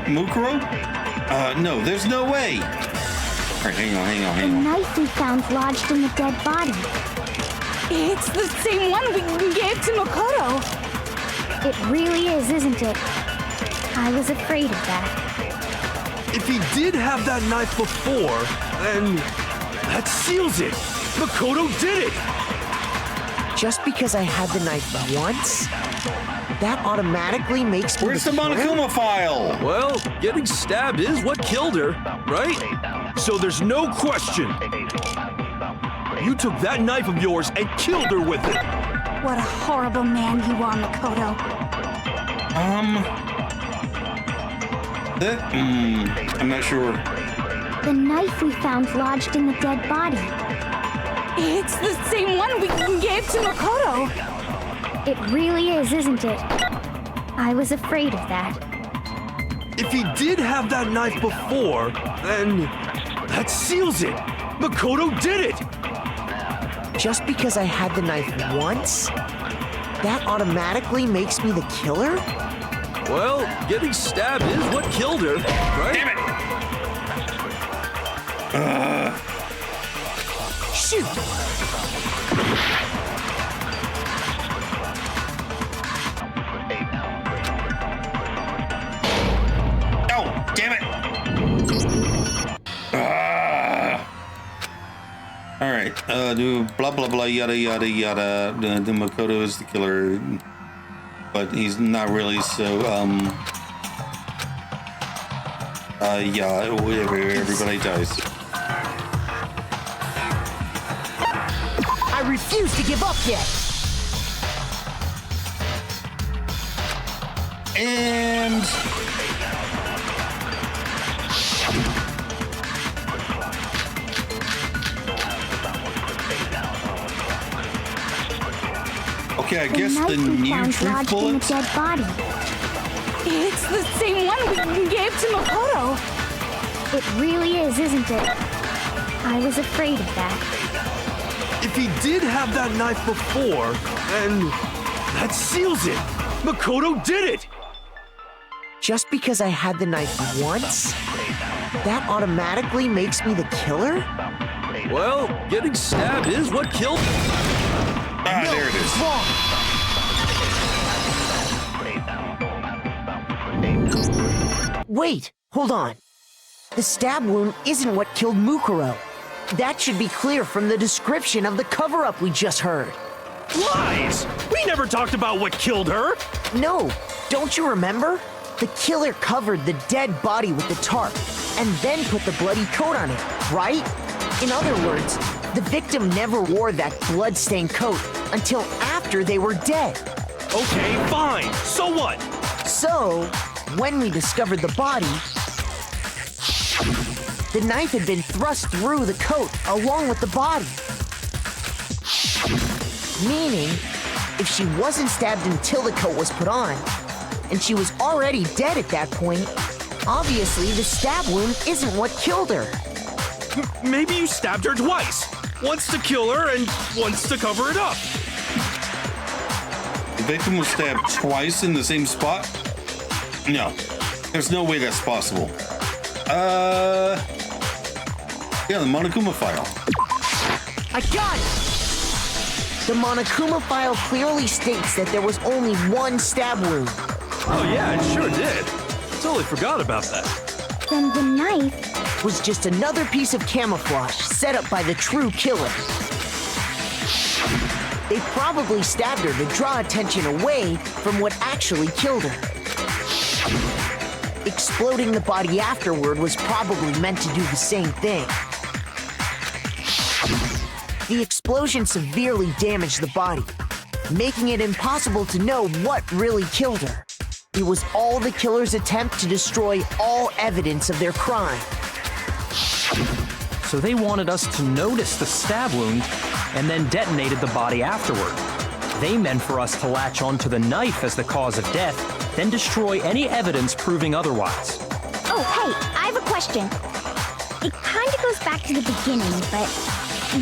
No, there's no way. All right, hang on. The knife we found lodged in the dead body. It's the same one we gave to Makoto. It really is, isn't it? I was afraid of that. If he did have that knife before, then that seals it. Makoto did it. Just because I had the knife once, that automatically makes me Where's the killer? Monokuma file? Well, getting stabbed is what killed her, right? So there's no question. You took that knife of yours and killed her with it. What a horrible man you are, Makoto. I'm not sure. The knife we found lodged in the dead body. It's the same one we gave to Makoto. It really is, isn't it? I was afraid of that. If he did have that knife before, then that seals it. Makoto did it. Just because I had the knife once, that automatically makes me the killer? Well, getting stabbed is what killed her, right? Damn it! Shoot! Oh, damn it! All right. Do blah blah blah yada yada yada. The Makoto is the killer, but he's not really. So yeah. Everybody dies. I refuse to give up yet! And okay, I guess the new truth bullets. Dead body. It's the same one we gave to Makoto. It really is, isn't it? I was afraid of that. If he did have that knife before, then that seals it. Makoto did it. Just because I had the knife once, that automatically makes me the killer? Well, getting stabbed is what killed her. Ah, there it is. Wrong. Wait, hold on. The stab wound isn't what killed Mukuro. That should be clear from the description of the cover-up we just heard. Lies! We never talked about what killed her. No, don't you remember? The killer covered the dead body with the tarp and then put the bloody coat on it, right? In other words, the victim never wore that blood-stained coat until after they were dead. Okay, fine. So what? So, when we discovered the body, the knife had been thrust through the coat along with the body. Meaning, if she wasn't stabbed until the coat was put on, and she was already dead at that point, obviously the stab wound isn't what killed her. Maybe you stabbed her twice. Once to kill her and once to cover it up. The victim was stabbed twice in the same spot? No, there's no way that's possible. Yeah, the Monokuma file. I got it! The Monokuma file clearly states that there was only one stab wound. Oh yeah, it sure did. Totally forgot about that. Then the knife... Was just another piece of camouflage set up by the true killer. They probably stabbed her to draw attention away from what actually killed her. Exploding the body afterward was probably meant to do the same thing. The explosion severely damaged the body, making it impossible to know what really killed her. It was all the killer's attempt to destroy all evidence of their crime. So they wanted us to notice the stab wound and then detonated the body afterward. They meant for us to latch onto the knife as the cause of death, then destroy any evidence proving otherwise. Oh, hey, I have a question. It kind of goes back to the beginning, but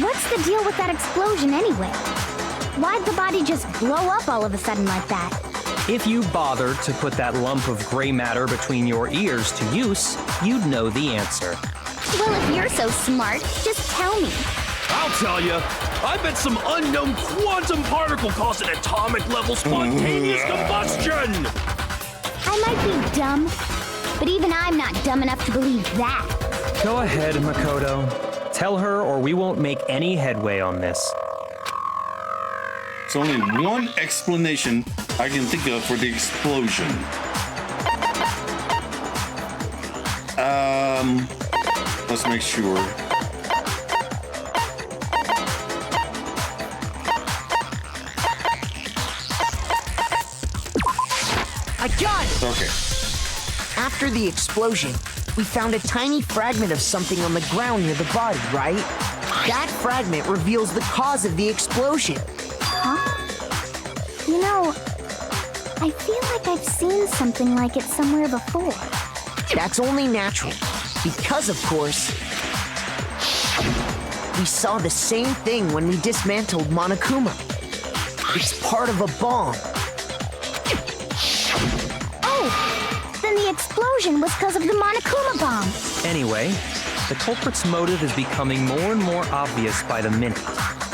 what's the deal with that explosion anyway? Why'd the body just blow up all of a sudden like that? If you bothered to put that lump of gray matter between your ears to use, you'd know the answer. Well, if you're so smart, just tell me. I'll tell you. I bet some unknown quantum particle caused an atomic level spontaneous combustion. I might be dumb, but even I'm not dumb enough to believe that. Go ahead, Makoto. Tell her or we won't make any headway on this. There's only one explanation I can think of for the explosion. Let's make sure. I got it! Okay. After the explosion, we found a tiny fragment of something on the ground near the body, right? That fragment reveals the cause of the explosion. Huh? You know, I feel like I've seen something like it somewhere before. That's only natural. Because, of course, we saw the same thing when we dismantled Monokuma. It's part of a bomb. Oh! Then the explosion was because of the Monokuma bomb. Anyway, the culprit's motive is becoming more and more obvious by the minute.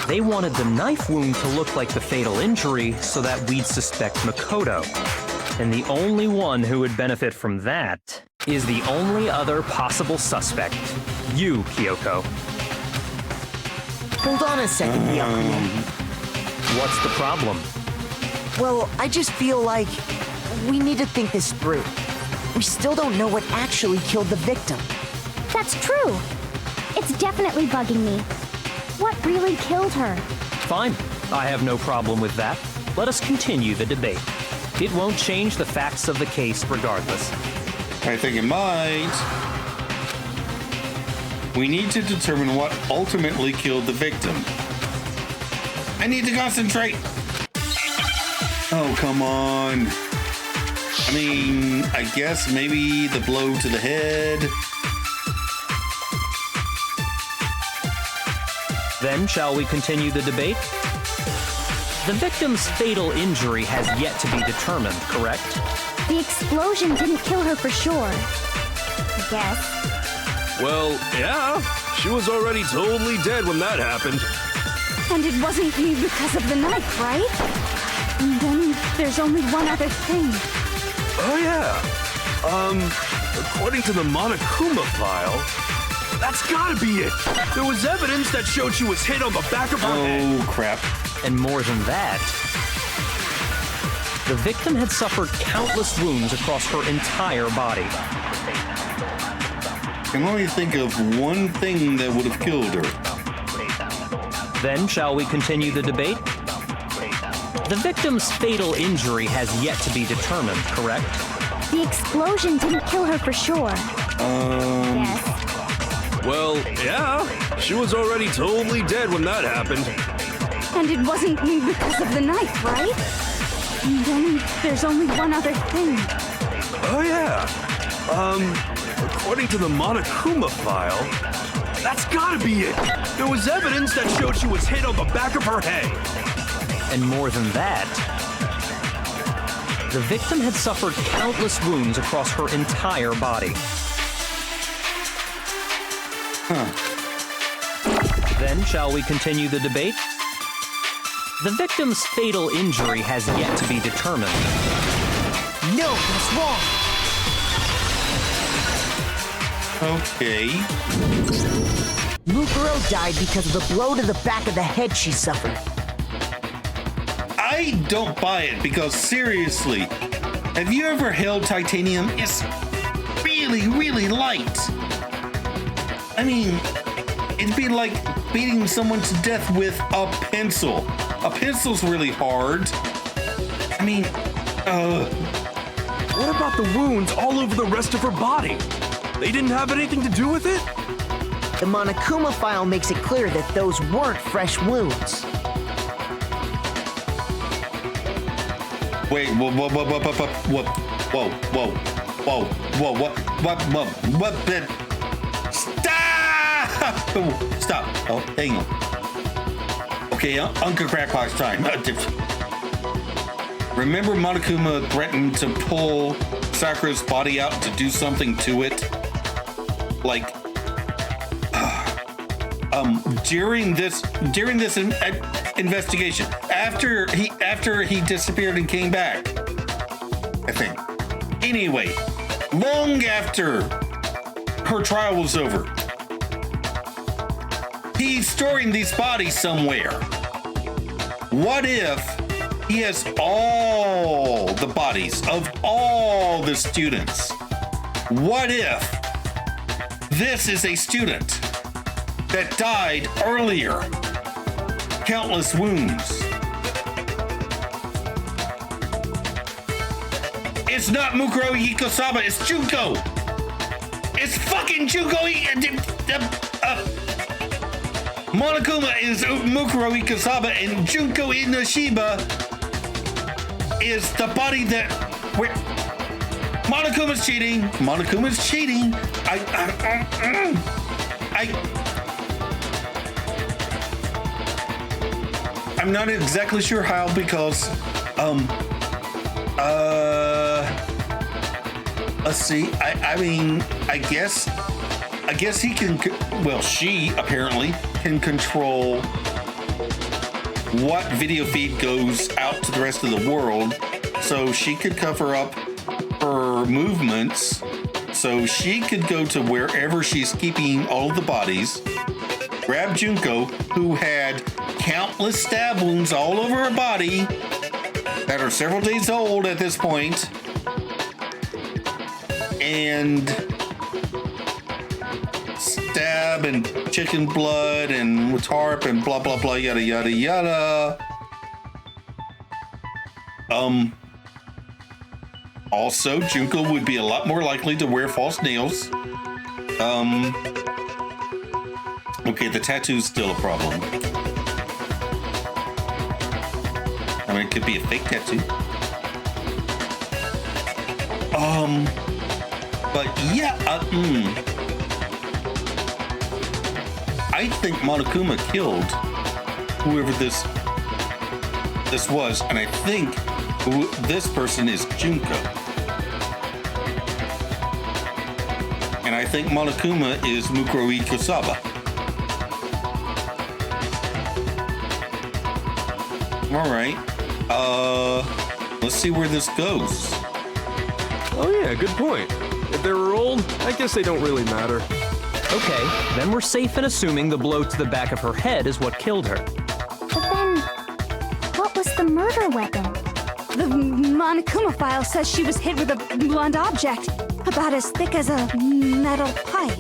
They wanted the knife wound to look like the fatal injury so that we'd suspect Makoto. And the only one who would benefit from that is the only other possible suspect, you, Kyoko. Hold on a second, Byakuya. What's the problem? Well, I just feel like we need to think this through. We still don't know what actually killed the victim. That's true. It's definitely bugging me. What really killed her? Fine, I have no problem with that. Let us continue the debate. It won't change the facts of the case regardless. I think it might. We need to determine what ultimately killed the victim. I need to concentrate. Oh, come on. I mean, I guess maybe the blow to the head. Then, shall we continue the debate? The victim's fatal injury has yet to be determined, correct? The explosion didn't kill her for sure. I guess. Well, yeah. She was already totally dead when that happened. And it wasn't me because of the knife, right? And then there's only one other thing. Oh, yeah. According to the Monokuma file, that's gotta be it. There was evidence that showed she was hit on the back of her head. Oh, crap. And more than that, the victim had suffered countless wounds across her entire body. I can only think of one thing that would have killed her. Then, shall we continue the debate? The victim's fatal injury has yet to be determined, correct? The explosion didn't kill her for sure. Yes. Well, yeah. She was already totally dead when that happened. And it wasn't me because of the knife, right? And then there's only one other thing. Oh, yeah. According to the Monokuma file, that's gotta be it. There was evidence that showed she was hit on the back of her head. And more than that, the victim had suffered countless wounds across her entire body. Then, shall we continue the debate? The victim's fatal injury has yet to be determined. No, that's wrong. Okay. Mukuro died because of the blow to the back of the head she suffered. I don't buy it because seriously, have you ever held titanium? It's really, really light. I mean, it'd be like beating someone to death with a pencil. A pencil's really hard. I mean, What about the wounds all over the rest of her body? They didn't have anything to do with it? The Monokuma file makes it clear that those weren't fresh wounds. Wait, what, stop! Oh, hang on. Okay, Unca Crackpot's time. Remember Monokuma threatened to pull Sakura's body out to do something to it? Like, during this investigation, after he disappeared and came back, I think. Anyway, long after her trial was over, he's storing these bodies somewhere. What if he has all the bodies of all the students? What if this is a student that died earlier? Countless wounds. It's not Mukuro Ikosaba, it's Junko! It's fucking Junko! Monokuma is Mukuro Ikosaba, and Junko Inoshiba is the body that... Monokuma's cheating. Monokuma's cheating. I'm not exactly sure how because, let's see. I mean, I guess he can. Well, she apparently can control what video feed goes out to the rest of the world, so she could cover up her movements, so she could go to wherever she's keeping all of the bodies, grab Junko, who had countless stab wounds all over her body that are several days old at this point, and stab and chicken blood and tarp and blah blah blah yada yada yada. Also, Junko would be a lot more likely to wear false nails. Okay, the tattoo's still a problem. I mean, it could be a fake tattoo. But yeah, I think Monokuma killed whoever this was, and I think this person is Junko. And I think Monokuma is Mukuro Kosaba. All right. Let's see where this goes. Oh yeah, good point. If they were old, I guess they don't really matter. Okay, then we're safe in assuming the blow to the back of her head is what killed her. But then, what was the murder weapon? The Monokuma file says she was hit with a blunt object, about as thick as a metal pipe.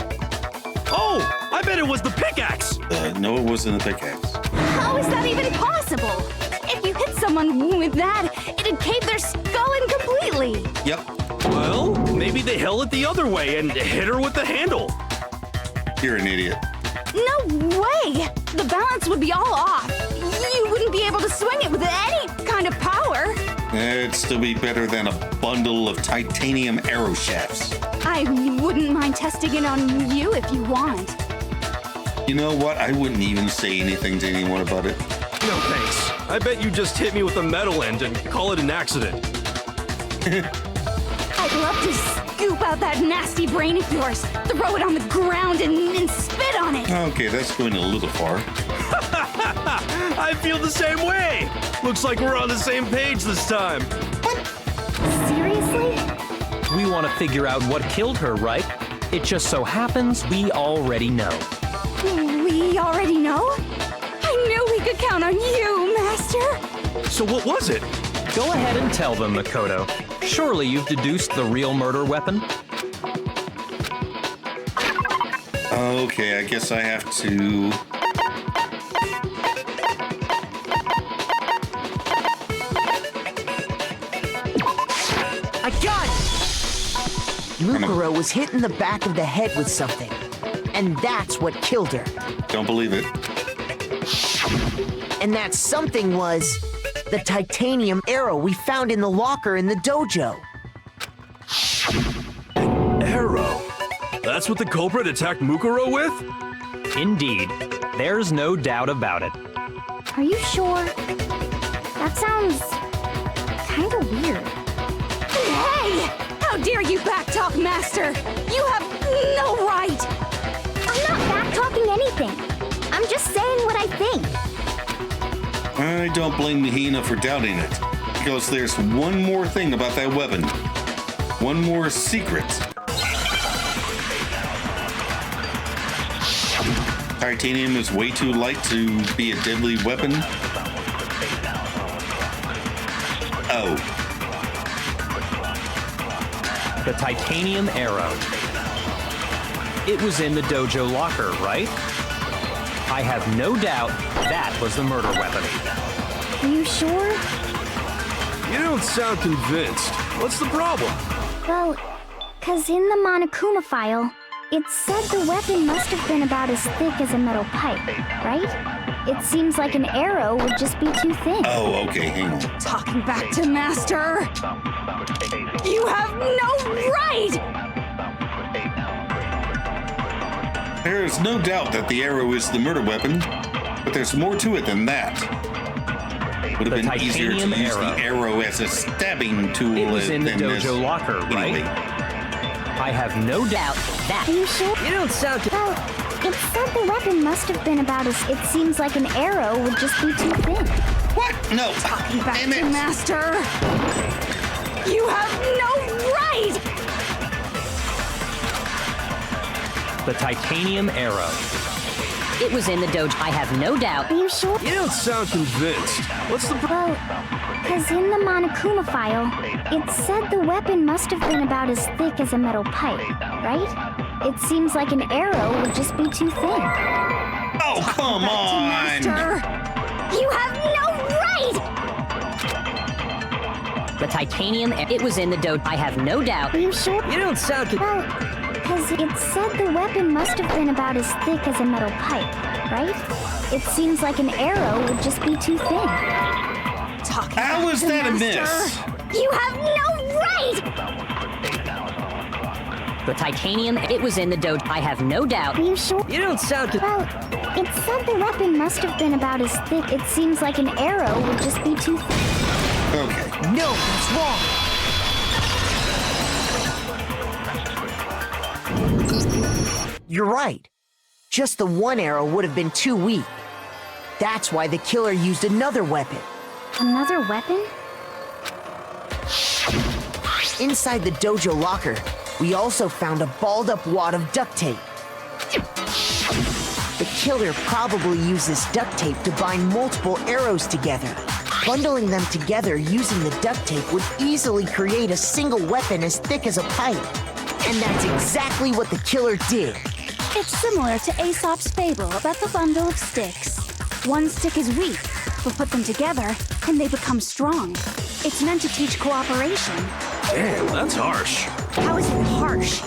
Oh, I bet it was the pickaxe! No, it wasn't a pickaxe. How is that even possible? If you hit someone with that, it'd cave their skull in completely. Yep. Well, maybe they held it the other way and hit her with the handle. You're an idiot. No way! The balance would be all off. You wouldn't be able to swing it with any kind of power. It'd still be better than a bundle of titanium arrow shafts. I wouldn't mind testing it on you if you want. You know what? I wouldn't even say anything to anyone about it. No thanks. I bet you just hit me with the metal end and call it an accident. I'd love to scoop out that nasty brain of yours, throw it on the ground and spit on it. Okay, that's going a little far. I feel the same way. Looks like we're on the same page this time. Seriously? We want to figure out what killed her, right? It just so happens we already know. We already know? I knew we could count on you, Master. So what was it? Go ahead and tell them, Makoto. Surely you've deduced the real murder weapon? Okay, I guess I have to... I got it! Mukuro was hit in the back of the head with something. And that's what killed her. Don't believe it. And that something was the titanium arrow we found in the locker in the dojo. Arrow? That's what the culprit attacked Mukuro with? Indeed. There's no doubt about it. Are you sure? That sounds kind of weird. Hey! How dare you backtalk, Master? You have no right! I'm not back-talking anything. I'm just saying what I think. I don't blame Mahina for doubting it, because there's one more thing about that weapon. One more secret. Titanium is way too light to be a deadly weapon. Oh. The titanium arrow. It was in the dojo locker, right? I have no doubt that was the murder weapon. Are you sure? You don't sound convinced. What's the problem? Well, 'cause in the Monokuma file, it said the weapon must have been about as thick as a metal pipe, right? It seems like an arrow would just be too thin. Oh, okay, hang on. Talking back to Master. You have no There's no doubt that the arrow is the murder weapon, but there's more to it than that. Would have been easier to use the arrow as a stabbing tool. It was in the dojo locker, right? Anyway. I have no doubt that. Are you sure? You don't sound too... Well, it said the weapon must have been about as... It seems like an arrow would just be too thin. What? No. Talking back Damn to it. Master. You have no right! The titanium arrow. It was in the dojo. I have no doubt. Are you sure? You don't sound convinced. What's the Well, because in the Monokuma file, it said the weapon must have been about as thick as a metal pipe, right? It seems like an arrow would just be too thin. Oh, come on. Master! You have no right! The titanium. It was in the dojo. I have no doubt. Are you sure? You don't sound too... Well, because it said the weapon must have been about as thick as a metal pipe, right? It seems like an arrow would just be too thin. Talking How back was to that a Master. miss? You have no right! The titanium. It was in the dojo. I have no doubt. Are you sure? You don't sound too... Well, it said the weapon must have been about as thick. It seems like an arrow would just be too thin. Okay. No, that's wrong. You're right. Just the one arrow would have been too weak. That's why the killer used another weapon. Another weapon? Inside the dojo locker, we also found a balled-up wad of duct tape. The killer probably used this duct tape to bind multiple arrows together. Bundling them together using the duct tape would easily create a single weapon as thick as a pipe. And that's exactly what the killer did. It's similar to Aesop's fable about the bundle of sticks. One stick is weak, but put them together and they become strong. It's meant to teach cooperation. Damn, that's harsh. How is it harsh?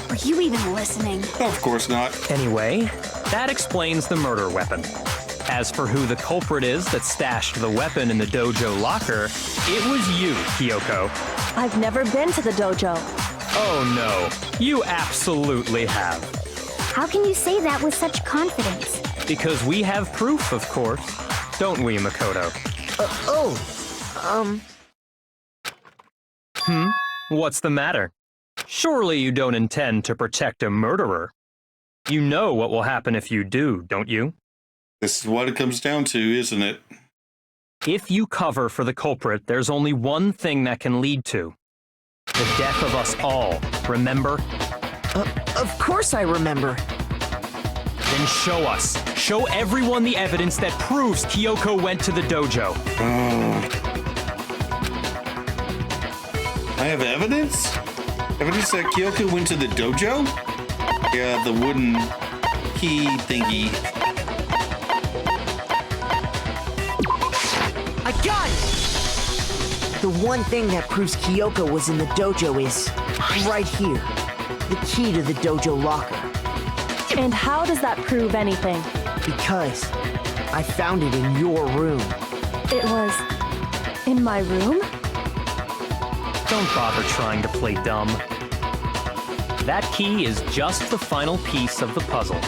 Were you even listening? Of course not. Anyway, that explains the murder weapon. As for who the culprit is that stashed the weapon in the dojo locker, it was you, Kyoko. I've never been to the dojo. Oh no, you absolutely have. How can you say that with such confidence? Because we have proof, of course. Don't we, Makoto? What's the matter? Surely you don't intend to protect a murderer. You know what will happen if you do, don't you? This is what it comes down to, isn't it? If you cover for the culprit, there's only one thing that can lead to. The death of us all, remember? Of course I remember. Then show us. Show everyone the evidence that proves Kyoko went to the dojo. I have evidence? Evidence that Kyoko went to the dojo? Yeah, the wooden key thingy. I got it! The one thing that proves Kyoko was in the dojo is right here. The key to the dojo locker. And how does that prove anything? Because I found it in your room. It was in my room? Don't bother trying to play dumb. That key is just the final piece of the puzzle.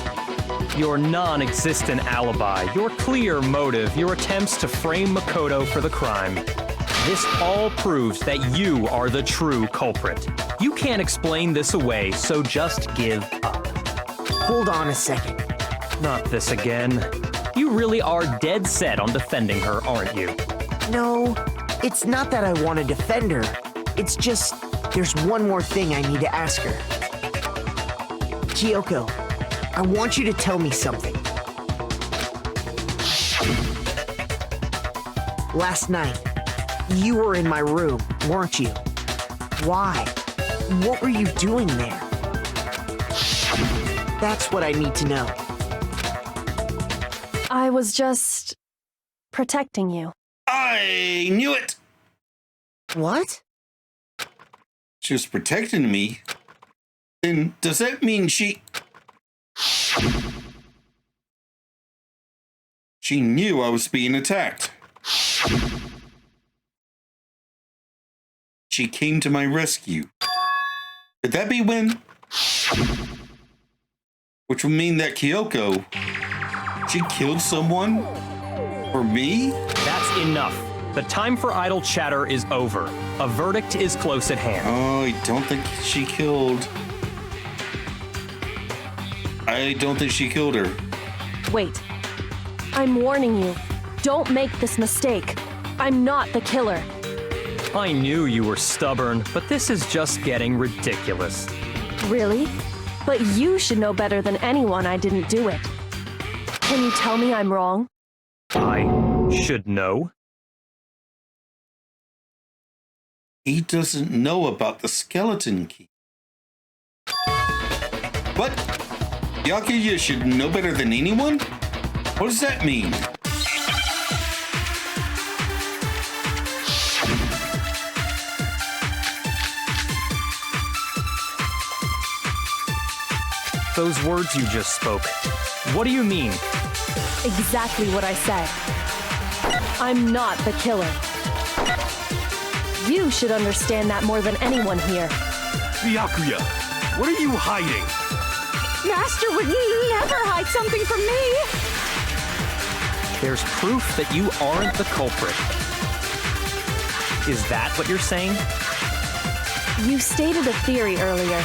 Your non-existent alibi, your clear motive, your attempts to frame Makoto for the crime. This all proves that you are the true culprit. You can't explain this away, so just give up. Hold on a second. Not this again. You really are dead set on defending her, aren't you? No, it's not that I want to defend her. It's just, there's one more thing I need to ask her. Kyoko, I want you to tell me something. Last night, you were in my room, weren't you? Why? What were you doing there? That's what I need to know. I was just protecting you. I knew it! What? She was protecting me? Then does that mean she knew I was being attacked? She came to my rescue. Could that be when? Which would mean that Kyoko, she killed someone for me? That's enough. The time for idle chatter is over. A verdict is close at hand. Oh, I don't think she killed her. Wait. I'm warning you. Don't make this mistake. I'm not the killer. I knew you were stubborn, but this is just getting ridiculous. Really? But you should know better than anyone I didn't do it. Can you tell me I'm wrong? I should know. He doesn't know about the skeleton key. What? Byakuya should know better than anyone? What does that mean? Those words you just spoke. What do you mean? Exactly what I said. I'm not the killer. You should understand that more than anyone here. Byakuya, what are you hiding? Master would never hide something from me! There's proof that you aren't the culprit. Is that what you're saying? You stated a theory earlier.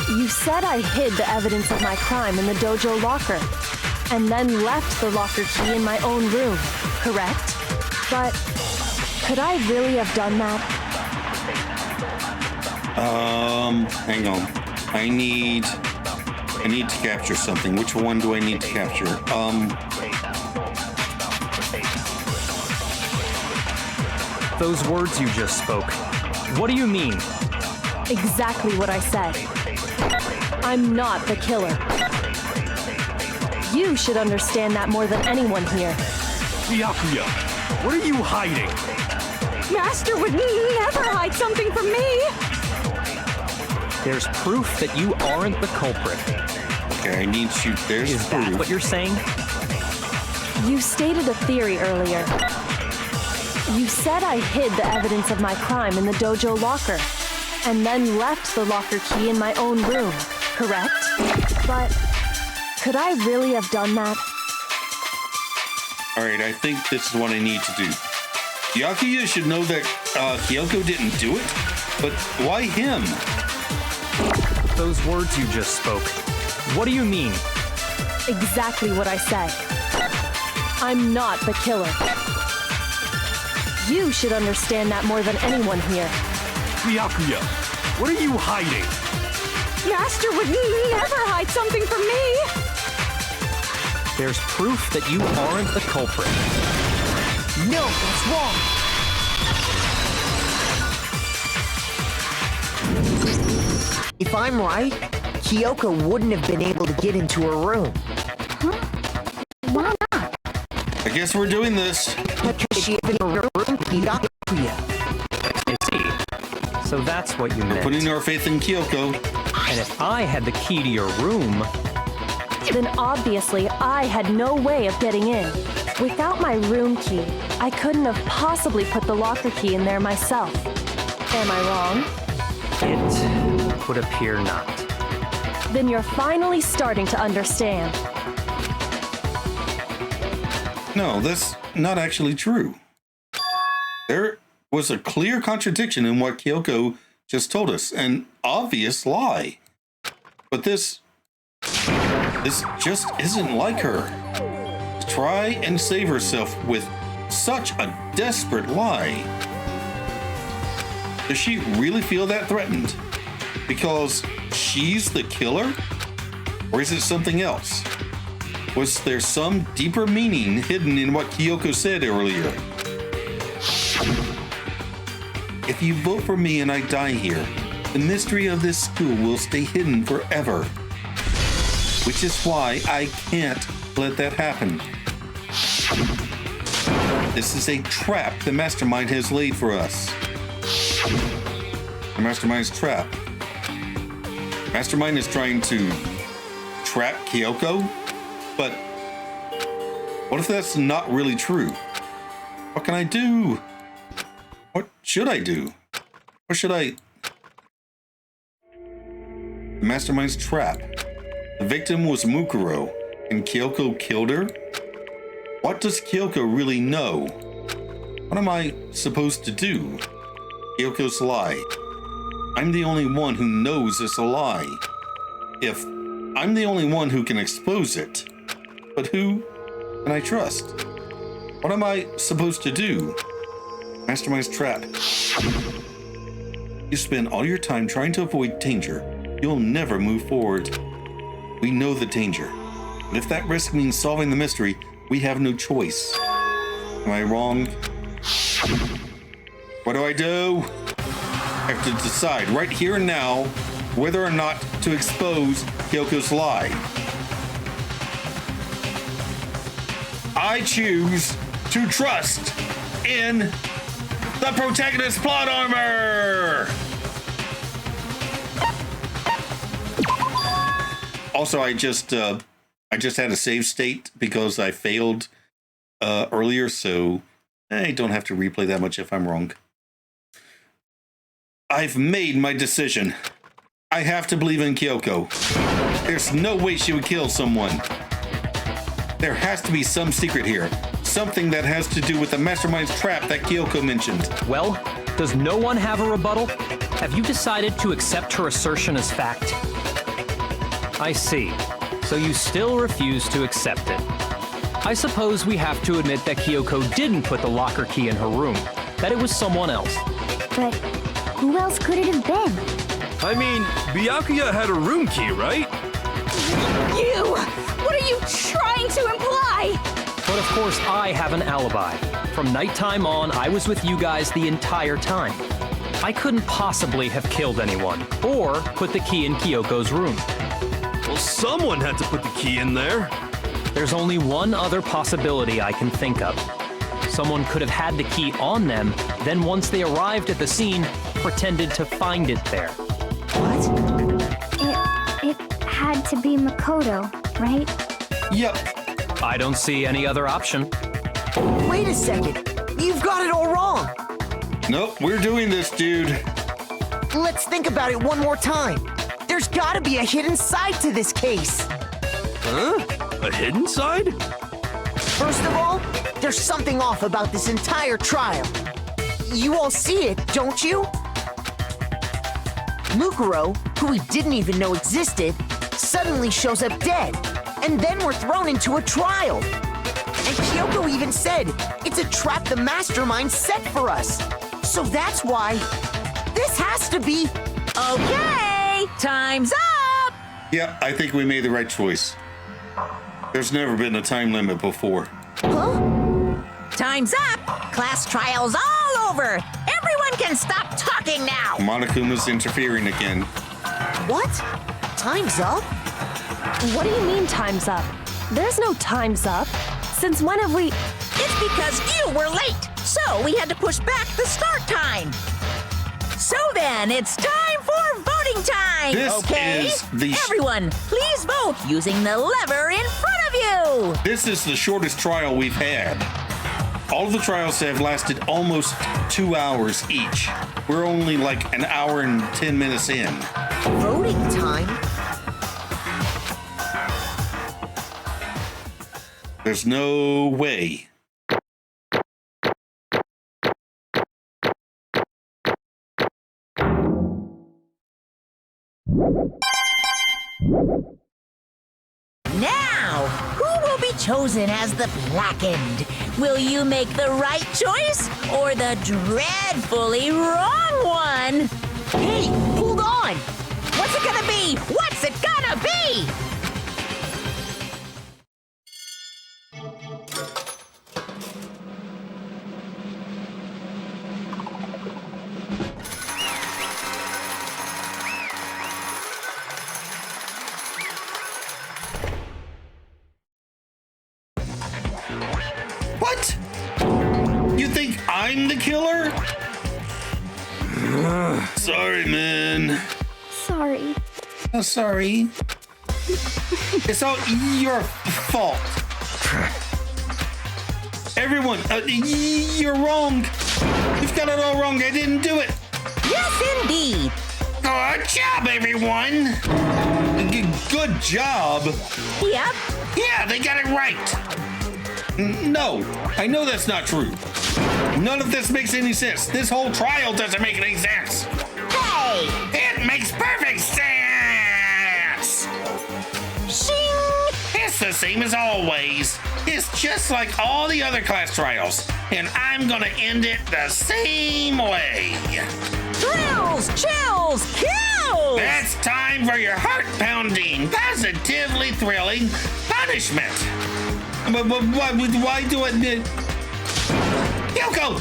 You said I hid the evidence of my crime in the dojo locker, and then left the locker key in my own room, correct? But could I really have done that? Hang on. I need to capture something. Which one do I need to capture? Those words you just spoke. What do you mean? Exactly what I said. I'm not the killer. You should understand that more than anyone here. Byakuya, what are you hiding? Master would never hide something from me! There's proof that you aren't the culprit. Okay, I need to. There's Is that proof. what you're saying? You stated a theory earlier. You said I hid the evidence of my crime in the dojo locker, and then left the locker key in my own room, correct? But could I really have done that? Alright, I think this is what I need to do. Byakuya should know that Kyoko didn't do it, but why him? Those words you just spoke. What do you mean? Exactly what I said. I'm not the killer. You should understand that more than anyone here. Byakuya, what are you hiding? Master would never hide something from me! There's proof that you aren't the culprit. No, that's wrong. If I'm right, Kyoko wouldn't have been able to get into her room. Why not? I guess we're doing this. Because she had been in her room, Byakuya. I see. So that's what you We're meant. putting our faith in Kyoko. And if I had the key to your room, Then obviously I had no way of getting in. Without my room key, I couldn't have possibly put the locker key in there myself. Am I wrong? it would appear not. Then you're finally starting to understand. No, that's not actually true. There was a clear contradiction in what Kyoko just told us, an obvious lie. But this just isn't like her. To try and save herself with such a desperate lie. Does she really feel that threatened? Because she's the killer? Or is it something else? Was there some deeper meaning hidden in what Kyoko said earlier? If you vote for me and I die here, the mystery of this school will stay hidden forever. Which is why I can't let that happen. This is a trap the Mastermind has laid for us. The Mastermind's trap. Mastermind is trying to trap Kyoko, but what if that's not really true? What can I do? What should I do? What should I... the mastermind's trap. The victim was Mukuro, and Kyoko killed her? What does Kyoko really know? What am I supposed to do? Kyoko's lie. I'm the only one who knows it's a lie. If I'm the only one who can expose it, but who can I trust? What am I supposed to do? Mastermind's trap. You spend all your time trying to avoid danger. You'll never move forward. We know the danger, but if that risk means solving the mystery, we have no choice. Am I wrong? What do? I have to decide right here and now whether or not to expose Kyoko's lie. I choose to trust in the protagonist's plot armor! Also, I just had a save state because I failed earlier, so I don't have to replay that much if I'm wrong. I've made my decision. I have to believe in Kyoko. There's no way she would kill someone. There has to be some secret here. Something that has to do with the mastermind's trap that Kyoko mentioned. Well, does no one have a rebuttal? Have you decided to accept her assertion as fact? I see. So you still refuse to accept it. I suppose we have to admit that Kyoko didn't put the locker key in her room, that it was someone else. But who else could it have been? I mean, Byakuya had a room key, right? You! What are you trying to imply? But of course, I have an alibi. From nighttime on, I was with you guys the entire time. I couldn't possibly have killed anyone, or put the key in Kyoko's room. Well, someone had to put the key in there. There's only one other possibility I can think of. Someone could have had the key on them, then once they arrived at the scene, pretended to find it there. It had to be Makoto, right? Yep. I don't see any other option. Wait a second. You've got it all wrong. Nope, we're doing this, dude. Let's think about it one more time. There's gotta be a hidden side to this case. Huh? A hidden side? First of all, there's something off about this entire trial. You all see it, don't you? Mukuro, who we didn't even know existed, suddenly shows up dead, and then we're thrown into a trial. And Kyoko even said it's a trap the mastermind set for us. So that's why this has to be... Okay, time's up! Yeah, I think we made the right choice. There's never been a time limit before. Time's up! Class trial's all over! Everyone can stop talking now! Monokuma's interfering again. What? Time's up? What do you mean time's up? There's no time's up. Since when have we... It's because you were late, so we had to push back the start time. So then, it's time for voting time! This okay? is the... Everyone, please vote using the lever in front of you! This is the shortest trial we've had. All of the trials have lasted almost 2 hours each. We're only like an hour and 10 minutes in. Voting time? There's no way. Now, who will be chosen as the blackened? Will you make the right choice or the dreadfully wrong one? Hey, hold on! What's it gonna be? What's it gonna be? What? You think I'm the killer? Sorry, man. Sorry. Oh, sorry. It's all your fault. Everyone, you're wrong. You've got it all wrong. I didn't do it. Yes, indeed. Good job, everyone! Good job? Yep. Yeah, they got it right. No, I know that's not true. None of this makes any sense. This whole trial doesn't make any sense. Hey! It makes perfect sense! Shing! It's the same as always. It's just like all the other class trials. And I'm gonna end it the same way. Thrills, chills, kills! It's time for your heart-pounding, positively thrilling punishment. But why do I... Yoko!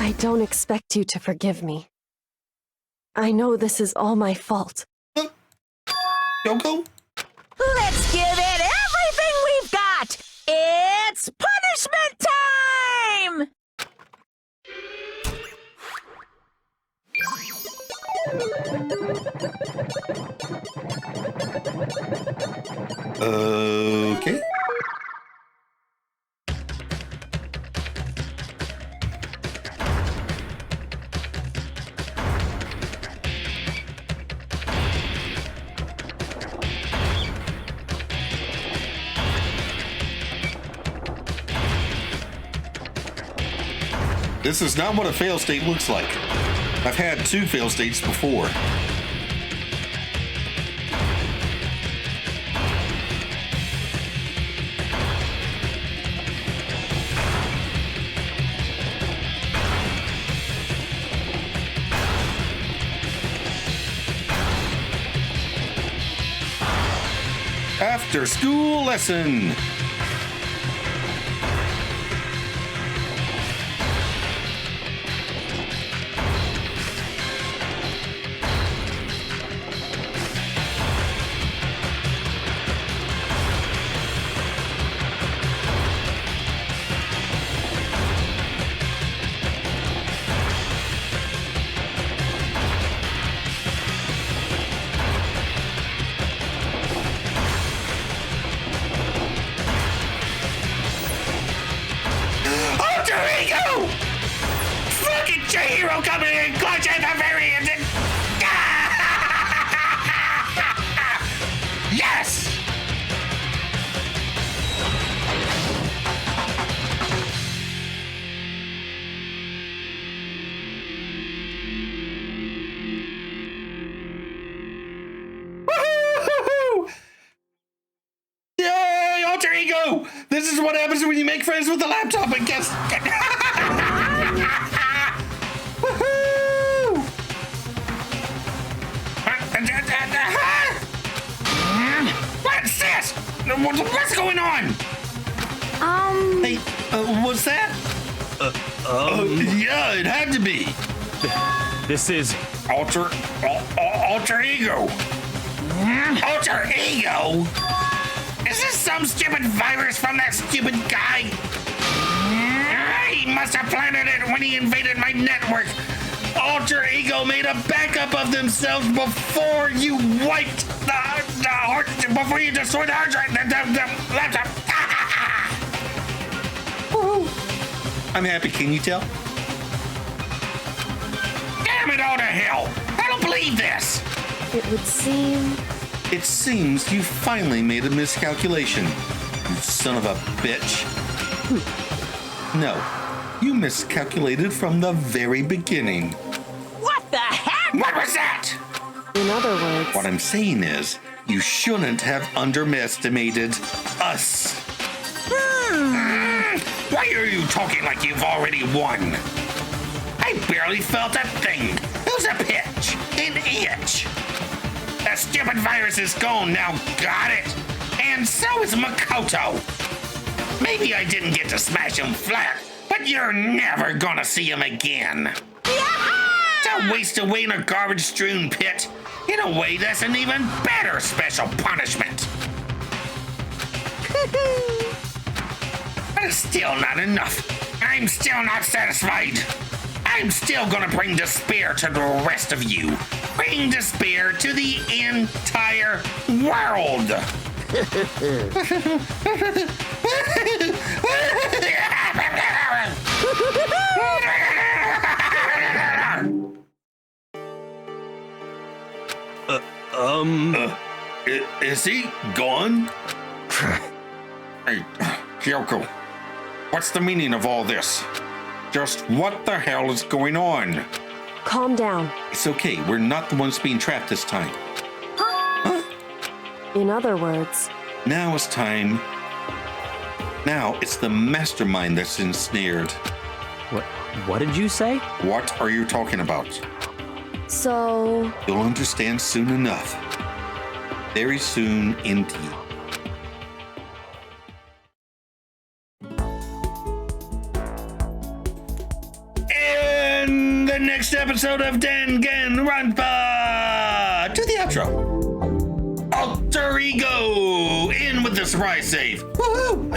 I don't expect you to forgive me. I know this is all my fault. Yoko? Let's give it everything we've got! It's punishment time! Okay. This is not what a fail state looks like. I've had 2 fail states before. After school lesson. Hero coming in clutch at the very end. Yes! Woo-hoo-hoo-hoo! Yay, alter ego! This is what happens when you make friends with a laptop and guess. What's this? What's going on? Hey, what's that? Yeah, it had to be. This is... Alter ego. Alter ego? Is this some stupid virus from that stupid guy? He must have planted it when he invaded my network. Alter ego made a backup of themselves before you wiped before you destroyed the hard drive, the laptop. I'm happy, can you tell? Damn it all to hell! I don't believe this! It would seem... It seems you finally made a miscalculation, you son of a bitch. No, you miscalculated from the very beginning. What the heck? What was that? In other words... What I'm saying is, you shouldn't have underestimated us. Why are you talking like you've already won? I barely felt a thing. It was a pitch, an itch. That stupid virus is gone now, got it? And so is Makoto. Maybe I didn't get to smash him flat, but you're never gonna see him again. To waste away in a garbage-strewn pit. In a way, that's an even better special punishment. But it's still not enough. I'm still not satisfied. I'm still gonna bring despair to the rest of you. Bring despair to the entire world. Is he gone? Hey, Kyoko, what's the meaning of all this? Just what the hell is going on? Calm down. It's okay, we're not the ones being trapped this time. In other words, Now it's time. Now it's the mastermind that's ensnared. What did you say? What are you talking about? so You'll understand soon enough. Very soon indeed. In the next episode of Danganronpa, to the outro. Alter Ego, in with the surprise save. Woohoo!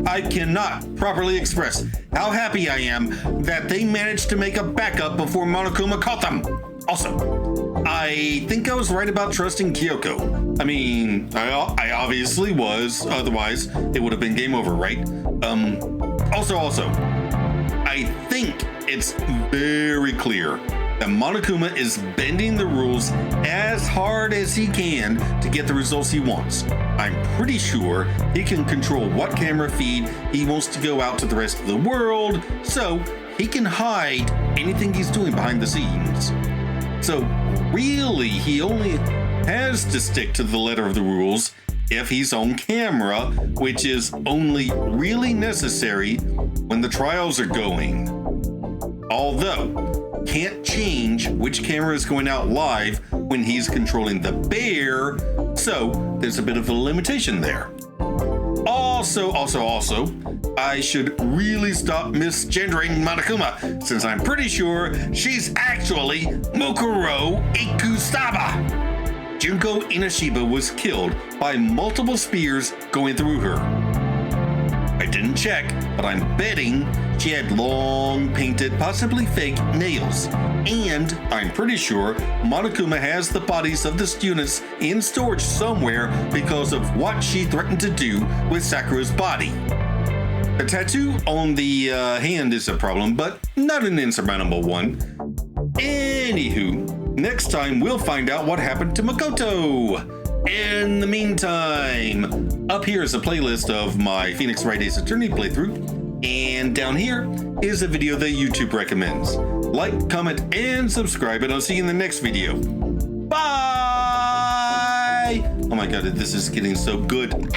I cannot properly express how happy I am that they managed to make a backup before Monokuma caught them. Also, I think I was right about trusting Kyoko. I mean, I obviously was, otherwise it would have been game over, right? Also, I think it's very clear that Monokuma is bending the rules as hard as he can to get the results he wants. I'm pretty sure he can control what camera feed he wants to go out to the rest of the world, so he can hide anything he's doing behind the scenes. So really, he only has to stick to the letter of the rules if he's on camera, which is only really necessary when the trials are going. Although, can't change which camera is going out live when he's controlling the bear, so there's a bit of a limitation there. Also, I should really stop misgendering Monokuma, since I'm pretty sure she's actually Mukuro Ikusaba. Junko Inoshiba was killed by multiple spears going through her. I didn't check, but I'm betting she had long, painted, possibly fake nails. And I'm pretty sure Monokuma has the bodies of the students in storage somewhere because of what she threatened to do with Sakura's body. The tattoo on the hand is a problem, but not an insurmountable one. Anywho, next time we'll find out what happened to Makoto. In the meantime, up here is a playlist of my Phoenix Wright Ace Attorney playthrough, and down here is a video that YouTube recommends. Like, comment, and subscribe, and I'll see you in the next video. Bye! Oh my god, this is getting so good.